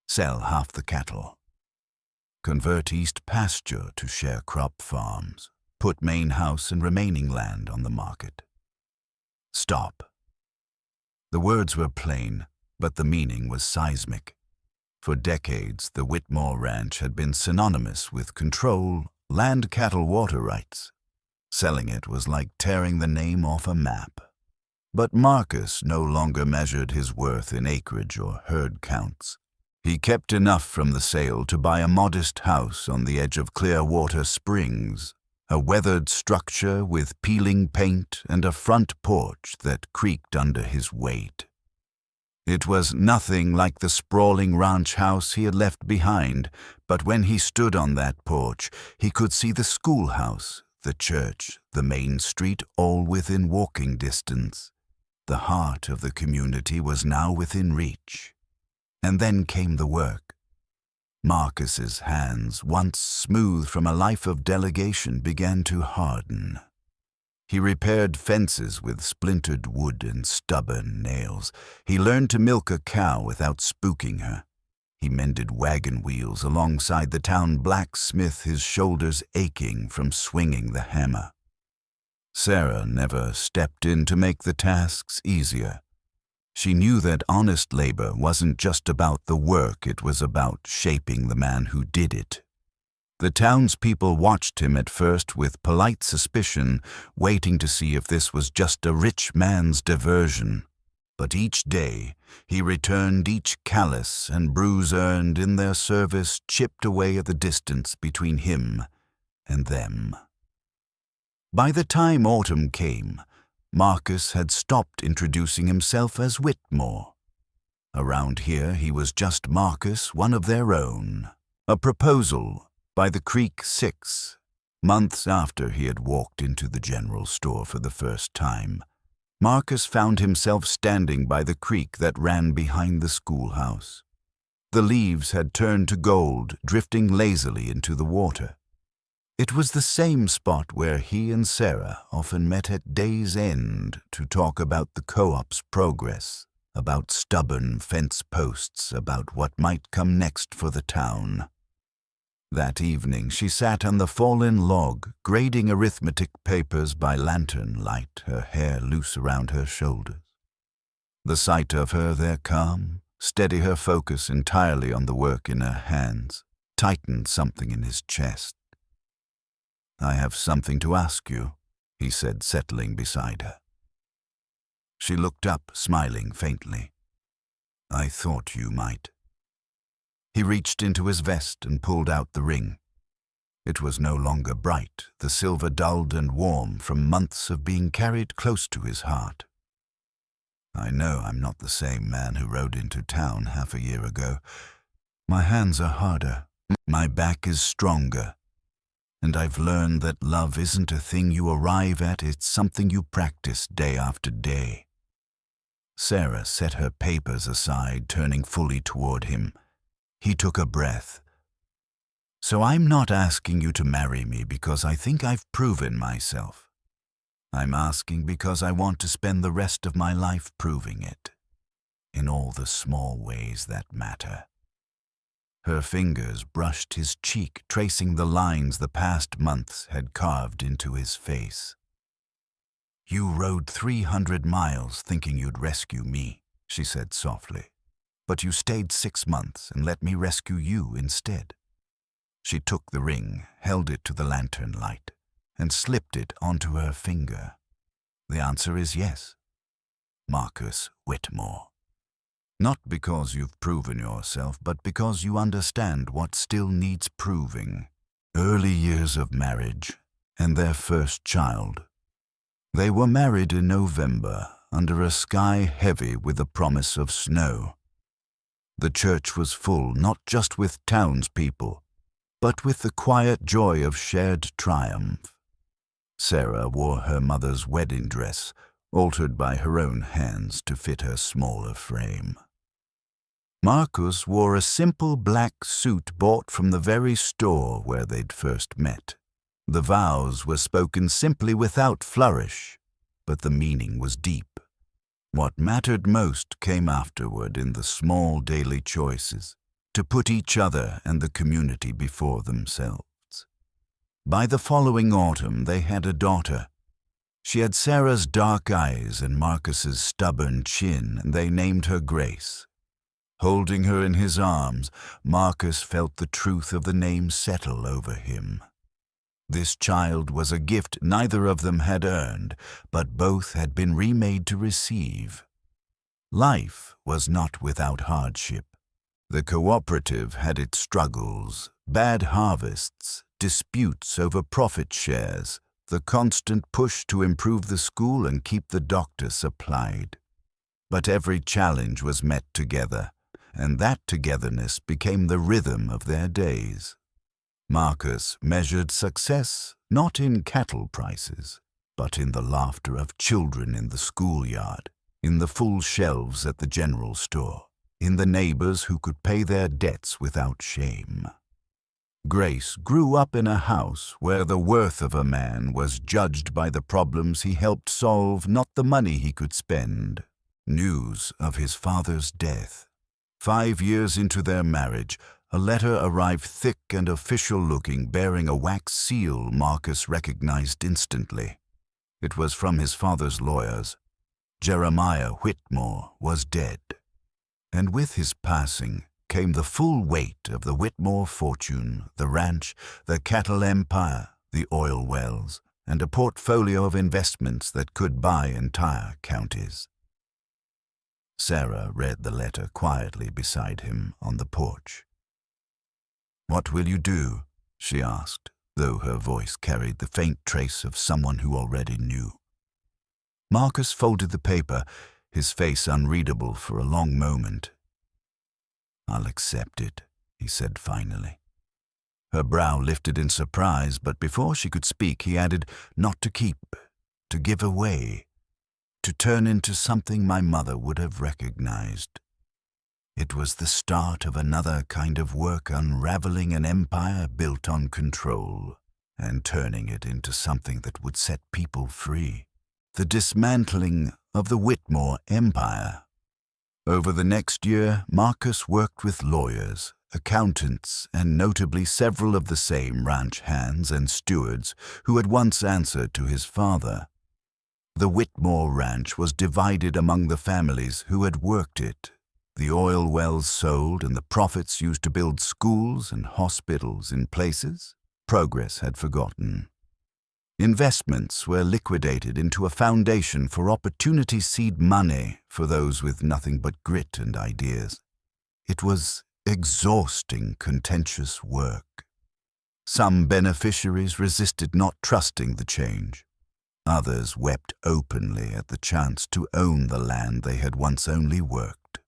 Sell half the cattle. Convert East pasture to sharecrop farms. Put main house and remaining land on the market. Stop. The words were plain, but the meaning was seismic. For decades, the Whitmore Ranch had been synonymous with control, land, cattle, water rights. Selling it was like tearing the name off a map. But Marcus no longer measured his worth in acreage or herd counts. He kept enough from the sale to buy a modest house on the edge of Clearwater Springs, a weathered structure with peeling paint and a front porch that creaked under his weight. It was nothing like the sprawling ranch house he had left behind, but when he stood on that porch, he could see the schoolhouse, the church, the main street, all within walking distance. The heart of the community was now within reach. And then came the work. Marcus's hands, once smooth from a life of delegation, began to harden. He repaired fences with splintered wood and stubborn nails. He learned to milk a cow without spooking her. He mended wagon wheels alongside the town blacksmith, his shoulders aching from swinging the hammer. Sarah never stepped in to make the tasks easier. She knew that honest labor wasn't just about the work, it was about shaping the man who did it. The townspeople watched him at first with polite suspicion, waiting to see if this was just a rich man's diversion. But each day he returned, each callous and bruise earned in their service chipped away at the distance between him and them. By the time autumn came, Marcus had stopped introducing himself as Whitmore. Around here he was just Marcus, one of their own. A proposal by the Creek 6, months after he had walked into the general store for the first time. Marcus found himself standing by the creek that ran behind the schoolhouse. The leaves had turned to gold, drifting lazily into the water. It was the same spot where he and Sarah often met at day's end to talk about the co-op's progress, about stubborn fence posts, about what might come next for the town. That evening she sat on the fallen log, grading arithmetic papers by lantern light, her hair loose around her shoulders. The sight of her there calm, steady her focus entirely on the work in her hands, tightened something in his chest. "I have something to ask you," he said, settling beside her. She looked up, smiling faintly. "I thought you might." He reached into his vest and pulled out the ring. It was no longer bright, the silver dulled and warm from months of being carried close to his heart. "I know I'm not the same man who rode into town half a year ago. My hands are harder, my back is stronger, and I've learned that love isn't a thing you arrive at, it's something you practice day after day." Sarah set her papers aside, turning fully toward him. He took a breath. "So I'm not asking you to marry me because I think I've proven myself. I'm asking because I want to spend the rest of my life proving it, in all the small ways that matter." Her fingers brushed his cheek, tracing the lines the past months had carved into his face. "You rode 300 miles thinking you'd rescue me," she said softly. "But you stayed 6 months and let me rescue you instead." She took the ring, held it to the lantern light, and slipped it onto her finger. "The answer is yes. Marcus Whitmore. Not because you've proven yourself, but because you understand what still needs proving. Early years of marriage and their first child. They were married in November, under a sky heavy with the promise of snow. The church was full, not just with townspeople, but with the quiet joy of shared triumph. Sarah wore her mother's wedding dress, altered by her own hands to fit her smaller frame. Marcus wore a simple black suit bought from the very store where they'd first met. The vows were spoken simply without flourish, but the meaning was deep. What mattered most came afterward in the small daily choices, to put each other and the community before themselves. By the following autumn, they had a daughter. She had Sarah's dark eyes and Marcus's stubborn chin, and they named her Grace. Holding her in his arms, Marcus felt the truth of the name settle over him. This child was a gift neither of them had earned, but both had been remade to receive. Life was not without hardship. The cooperative had its struggles, bad harvests, disputes over profit shares, the constant push to improve the school and keep the doctor supplied. But every challenge was met together, and that togetherness became the rhythm of their days. Marcus measured success not in cattle prices, but in the laughter of children in the schoolyard, in the full shelves at the general store, in the neighbors who could pay their debts without shame. Grace grew up in a house where the worth of a man was judged by the problems he helped solve, not the money he could spend. News of his father's death. 5 years into their marriage, a letter arrived thick and official-looking, bearing a wax seal Marcus recognized instantly. It was from his father's lawyers. Jeremiah Whitmore was dead. And with his passing came the full weight of the Whitmore fortune, the ranch, the cattle empire, the oil wells, and a portfolio of investments that could buy entire counties. Sarah read the letter quietly beside him on the porch. "What will you do?" she asked, though her voice carried the faint trace of someone who already knew. Marcus folded the paper, his face unreadable for a long moment. "I'll accept it," he said finally. Her brow lifted in surprise, but before she could speak, he added, "Not to keep, to give away, to turn into something my mother would have recognized." It was the start of another kind of work, unraveling an empire built on control and turning it into something that would set people free. The dismantling of the Whitmore empire. Over the next year, Marcus worked with lawyers, accountants, and notably several of the same ranch hands and stewards who had once answered to his father. The Whitmore ranch was divided among the families who had worked it. The oil wells sold and the profits used to build schools and hospitals in places progress had forgotten. Investments were liquidated into a foundation for opportunity seed money for those with nothing but grit and ideas. It was exhausting, contentious work. Some beneficiaries resisted not trusting the change. Others wept openly at the chance to own the land they had once only worked.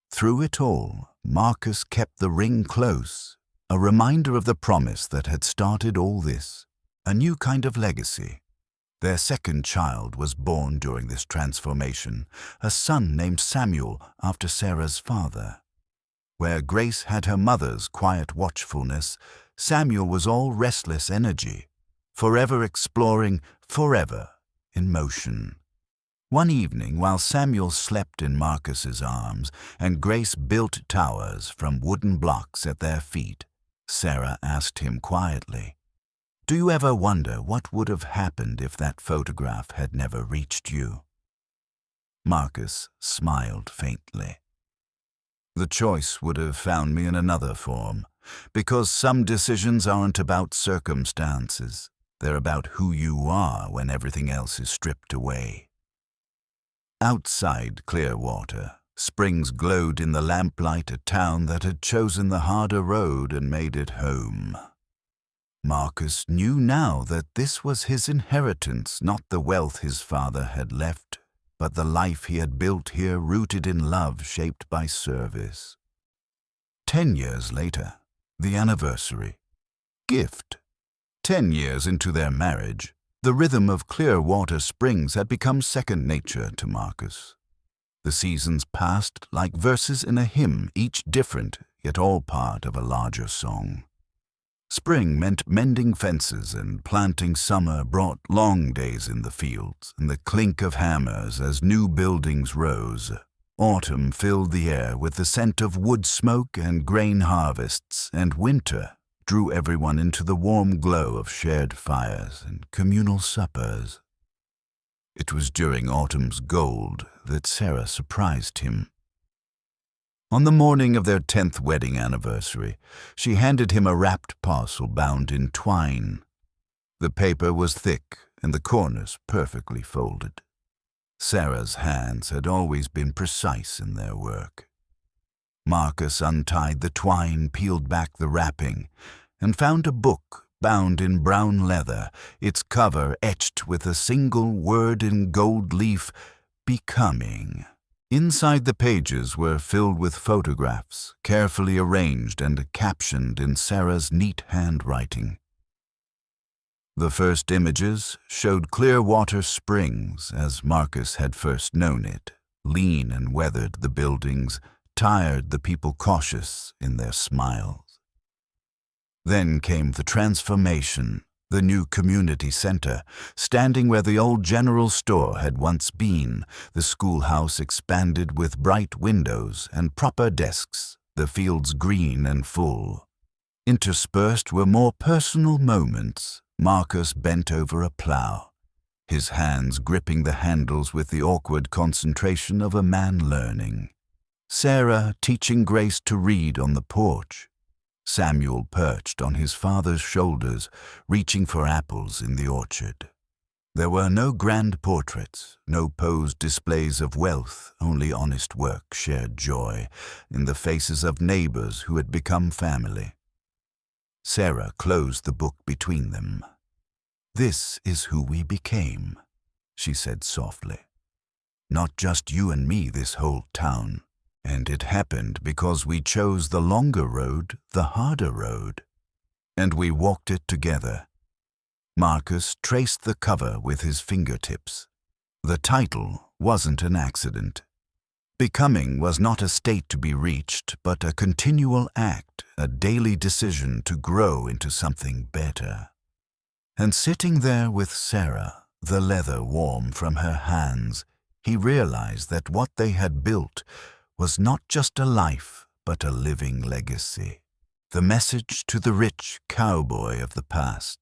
Through it all, Marcus kept the ring close, a reminder of the promise that had started all this, a new kind of legacy. Their second child was born during this transformation, a son named Samuel after Sarah's father. Where Grace had her mother's quiet watchfulness, Samuel was all restless energy, forever exploring, forever in motion. One evening, while Samuel slept in Marcus's arms and Grace built towers from wooden blocks at their feet, Sarah asked him quietly, "Do you ever wonder what would have happened if that photograph had never reached you?" Marcus smiled faintly. "The choice would have found me in another form, because some decisions aren't about circumstances. They're about who you are when everything else is stripped away." Outside Clearwater, springs glowed in the lamplight, a town that had chosen the harder road and made it home. Marcus knew now that this was his inheritance, not the wealth his father had left, but the life he had built here, rooted in love, shaped by service. 10 years later, the anniversary. Gift. 10 years into their marriage, the rhythm of Clearwater Springs had become second nature to Marcus. The seasons passed like verses in a hymn, each different, yet all part of a larger song. Spring meant mending fences, and planting summer brought long days in the fields and the clink of hammers as new buildings rose. Autumn filled the air with the scent of wood smoke and grain harvests, and winter drew everyone into the warm glow of shared fires and communal suppers. It was during autumn's gold that Sarah surprised him. On the morning of their 10th wedding anniversary, she handed him a wrapped parcel bound in twine. The paper was thick and the corners perfectly folded. Sarah's hands had always been precise in their work. Marcus untied the twine, peeled back the wrapping, and found a book bound in brown leather, its cover etched with a single word in gold leaf, "Becoming." Inside the pages were filled with photographs, carefully arranged and captioned in Sarah's neat handwriting. The first images showed Clearwater Springs as Marcus had first known it, lean and weathered the buildings, tired the people cautious in their smiles. Then came the transformation, the new community center, standing where the old general store had once been, the schoolhouse expanded with bright windows and proper desks, the fields green and full. Interspersed were more personal moments. Marcus bent over a plow, his hands gripping the handles with the awkward concentration of a man learning. Sarah teaching Grace to read on the porch. Samuel perched on his father's shoulders, reaching for apples in the orchard. There were no grand portraits, no posed displays of wealth, only honest work, shared joy, in the faces of neighbors who had become family. Sarah closed the book between them. "This is who we became," she said softly. "Not just you and me, this whole town. And it happened because we chose the longer road, the harder road. And we walked it together." Marcus traced the cover with his fingertips. The title wasn't an accident. Becoming was not a state to be reached, but a continual act, a daily decision to grow into something better. And sitting there with Sarah, the leather warm from her hands, he realized that what they had built was not just a life, but a living legacy. The message to the rich cowboy of the past.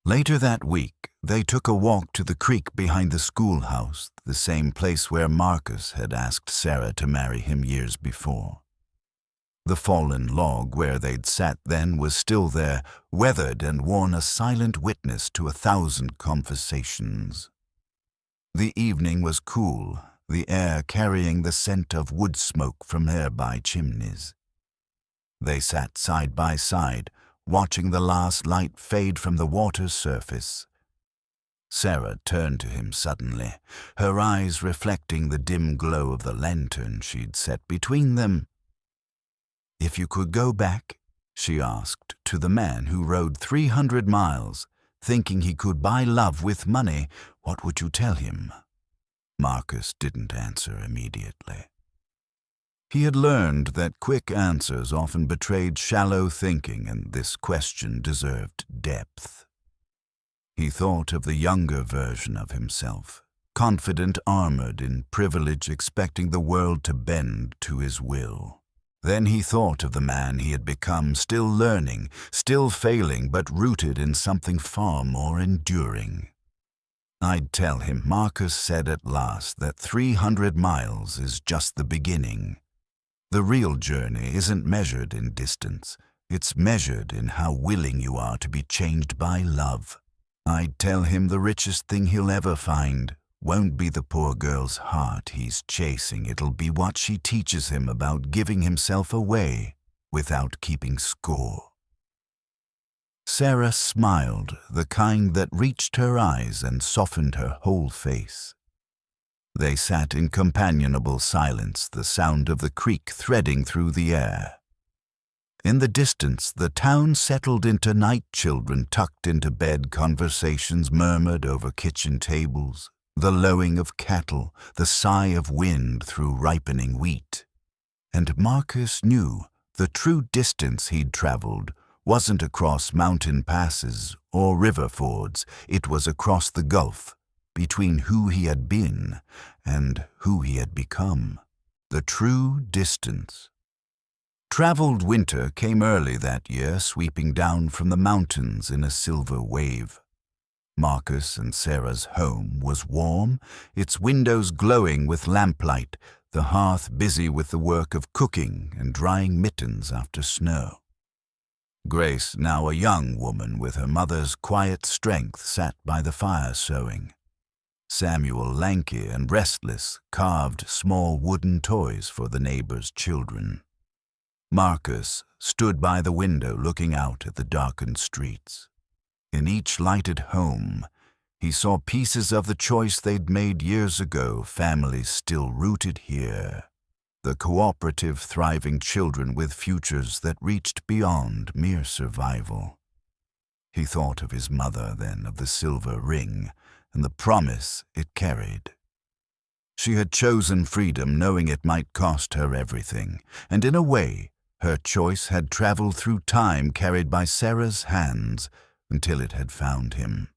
Later that week, they took a walk to the creek behind the schoolhouse, the same place where Marcus had asked Sarah to marry him years before. The fallen log where they'd sat then was still there, weathered and worn a silent witness to 1,000 conversations. The evening was cool, the air carrying the scent of wood smoke from nearby chimneys. They sat side by side, watching the last light fade from the water's surface. Sarah turned to him suddenly, her eyes reflecting the dim glow of the lantern she'd set between them. "If you could go back," she asked, "to the man who rode 300 miles, thinking he could buy love with money, what would you tell him?" Marcus didn't answer immediately. He had learned that quick answers often betrayed shallow thinking, and this question deserved depth. He thought of the younger version of himself, confident, armored in privilege, expecting the world to bend to his will. Then he thought of the man he had become, still learning, still failing, but rooted in something far more enduring. "I'd tell him," Marcus said at last, "that 300 miles is just the beginning. The real journey isn't measured in distance. It's measured in how willing you are to be changed by love. I'd tell him the richest thing he'll ever find won't be the poor girl's heart he's chasing. It'll be what she teaches him about giving himself away without keeping score." Sarah smiled, the kind that reached her eyes and softened her whole face. They sat in companionable silence, the sound of the creek threading through the air. In the distance, the town settled into night, children tucked into bed, conversations murmured over kitchen tables, the lowing of cattle, the sigh of wind through ripening wheat. And Marcus knew the true distance he'd traveled wasn't across mountain passes or river fords. It was across the gulf between who he had been and who he had become. The true distance. Traveled winter came early that year, sweeping down from the mountains in a silver wave. Marcus and Sarah's home was warm, its windows glowing with lamplight, the hearth busy with the work of cooking and drying mittens after snow. Grace, now a young woman with her mother's quiet strength, sat by the fire sewing. Samuel, lanky and restless, carved small wooden toys for the neighbors' children. Marcus stood by the window looking out at the darkened streets. In each lighted home, he saw pieces of the choice they'd made years ago, families still rooted here. The cooperative, thriving children with futures that reached beyond mere survival. He thought of his mother then, of the silver ring and the promise it carried. She had chosen freedom, knowing it might cost her everything, and in a way, her choice had traveled through time, carried by Sarah's hands, until it had found him.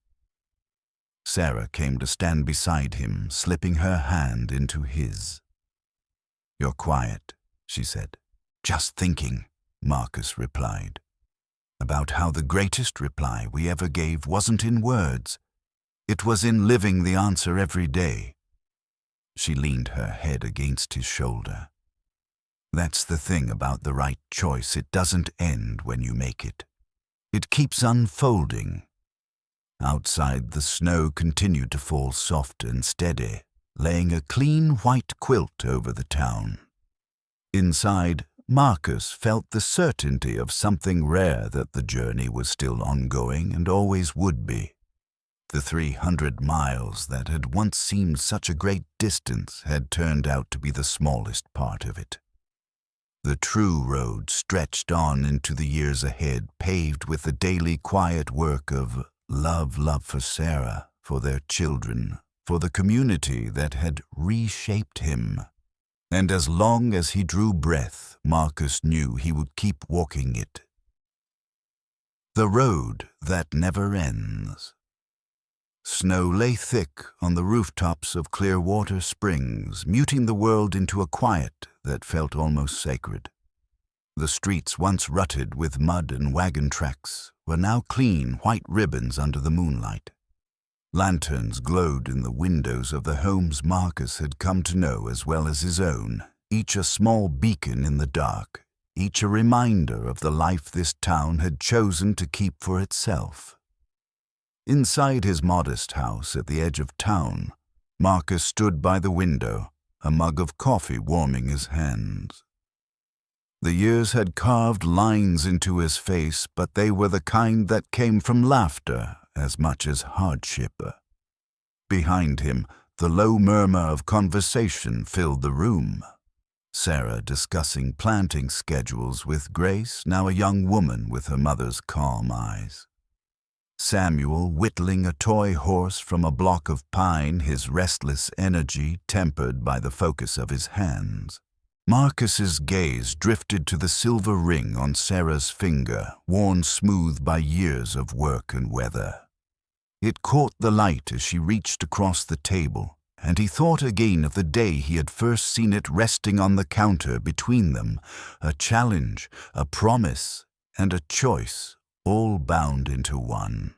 Sarah came to stand beside him, slipping her hand into his. "You're quiet," she said. "Just thinking," Marcus replied, about how the greatest reply we ever gave wasn't in words. It was in living the answer every day. She leaned her head against his shoulder. That's the thing about the right choice. It doesn't end when you make it. It keeps unfolding. Outside, the snow continued to fall soft and steady, laying a clean white quilt over the town. Inside, Marcus felt the certainty of something rare, that the journey was still ongoing and always would be. The 300 miles that had once seemed such a great distance had turned out to be the smallest part of it. The true road stretched on into the years ahead, paved with the daily quiet work of love for Sarah, for their children, for the community that had reshaped him. And as long as he drew breath, Marcus knew he would keep walking it. The road that never ends. Snow lay thick on the rooftops of Clearwater Springs, muting the world into a quiet that felt almost sacred. The streets, once rutted with mud and wagon tracks, were now clean white ribbons under the moonlight. Lanterns glowed in the windows of the homes Marcus had come to know as well as his own, each a small beacon in the dark, each a reminder of the life this town had chosen to keep for itself. Inside his modest house at the edge of town, Marcus stood by the window, a mug of coffee warming his hands. The years had carved lines into his face, but they were the kind that came from laughter as much as hardship. Behind him, the low murmur of conversation filled the room. Sarah discussing planting schedules with Grace, now a young woman with her mother's calm eyes. Samuel whittling a toy horse from a block of pine, his restless energy tempered by the focus of his hands. Marcus's gaze drifted to the silver ring on Sarah's finger, worn smooth by years of work and weather. It caught the light as she reached across the table, and he thought again of the day he had first seen it resting on the counter between them, a challenge, a promise, and a choice, all bound into one.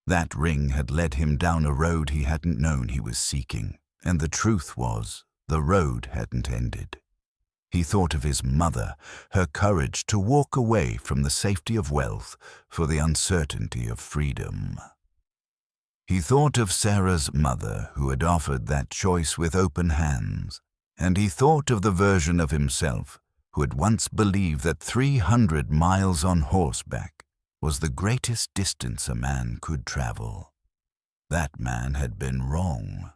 That ring had led him down a road he hadn't known he was seeking, and the truth was, the road hadn't ended. He thought of his mother, her courage to walk away from the safety of wealth for the uncertainty of freedom. He thought of Sarah's mother, who had offered that choice with open hands, and he thought of the version of himself who had once believed that 300 miles on horseback was the greatest distance a man could travel. That man had been wrong.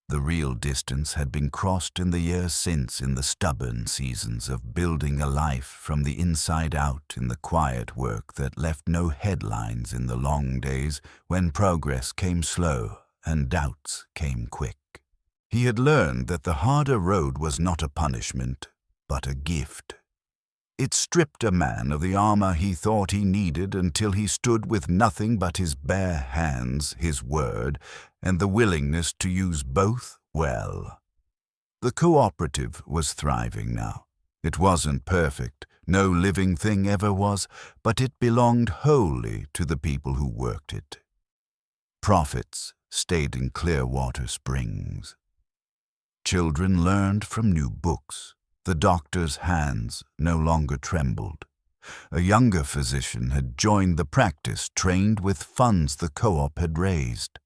The real distance had been crossed in the years since, in the stubborn seasons of building a life from the inside out, in the quiet work that left no headlines, in the long days when progress came slow and doubts came quick. He had learned that the harder road was not a punishment, but a gift. It stripped a man of the armor he thought he needed until he stood with nothing but his bare hands, his word, and the willingness to use both well. The cooperative was thriving now. It wasn't perfect, no living thing ever was, but it belonged wholly to the people who worked it. Profits stayed in Clearwater Springs. Children learned from new books. The doctor's hands no longer trembled. A younger physician had joined the practice, trained with funds the co-op had raised.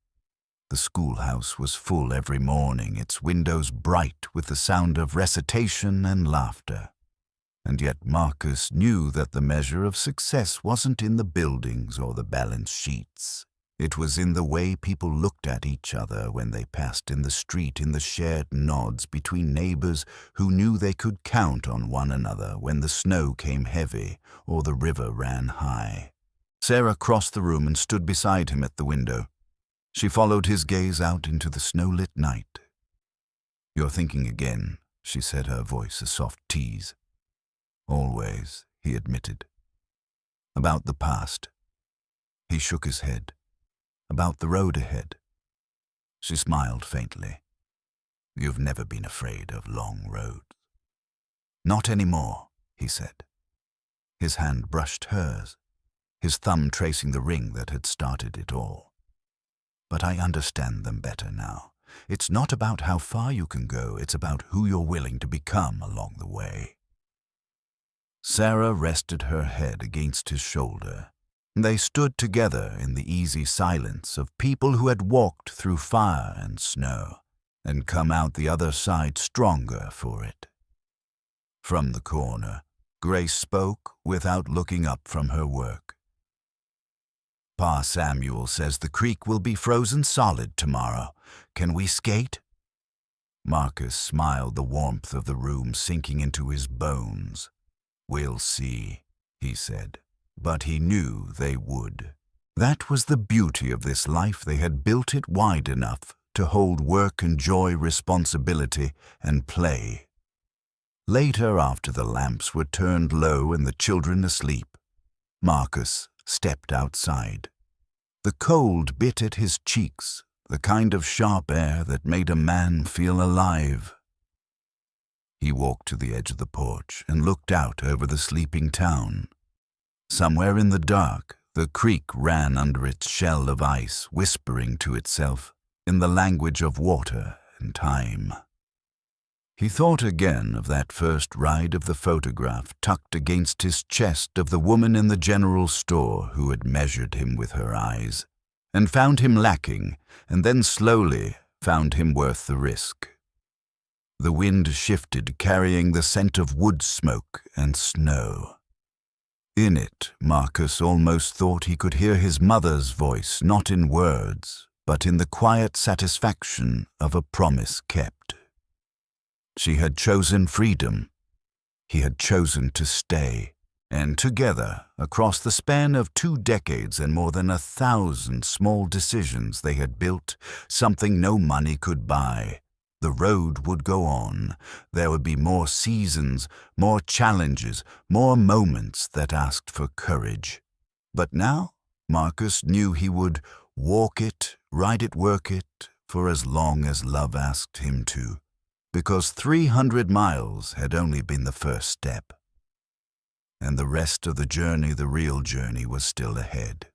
The schoolhouse was full every morning, its windows bright with the sound of recitation and laughter. And yet Marcus knew that the measure of success wasn't in the buildings or the balance sheets. It was in the way people looked at each other when they passed in the street, in the shared nods between neighbors who knew they could count on one another when the snow came heavy or the river ran high. Sarah crossed the room and stood beside him at the window. She followed his gaze out into the snow-lit night. "You're thinking again," she said, her voice a soft tease. "Always," he admitted. "About the past." He shook his head. "About the road ahead." She smiled faintly. "You've never been afraid of long roads." "Not anymore," he said. His hand brushed hers, his thumb tracing the ring that had started it all. "But I understand them better now. It's not about how far you can go, it's about who you're willing to become along the way." Sarah rested her head against his shoulder. They stood together in the easy silence of people who had walked through fire and snow and come out the other side stronger for it. From the corner, Grace spoke without looking up from her work. "Pa Samuel says the creek will be frozen solid tomorrow. Can we skate?" Marcus smiled, the warmth of the room sinking into his bones. "We'll see," he said. But he knew they would. That was the beauty of this life. They had built it wide enough to hold work and joy, responsibility and play. Later, after the lamps were turned low and the children asleep, Marcus stepped outside. The cold bit at his cheeks, the kind of sharp air that made a man feel alive. He walked to the edge of the porch and looked out over the sleeping town. Somewhere in the dark, the creek ran under its shell of ice, whispering to itself in the language of water and time. He thought again of that first ride, of the photograph tucked against his chest of the woman in the general store who had measured him with her eyes, and found him lacking, and then slowly found him worth the risk. The wind shifted, carrying the scent of wood smoke and snow. In it, Marcus almost thought he could hear his mother's voice, not in words, but in the quiet satisfaction of a promise kept. She had chosen freedom. He had chosen to stay. And together, across the span of 2 decades and more than 1,000 small decisions, they had built something no money could buy. The road would go on. There would be more seasons, more challenges, more moments that asked for courage. But now, Marcus knew he would walk it, ride it, work it, for as long as love asked him to, because 300 miles had only been the first step. And the rest of the journey, the real journey, was still ahead.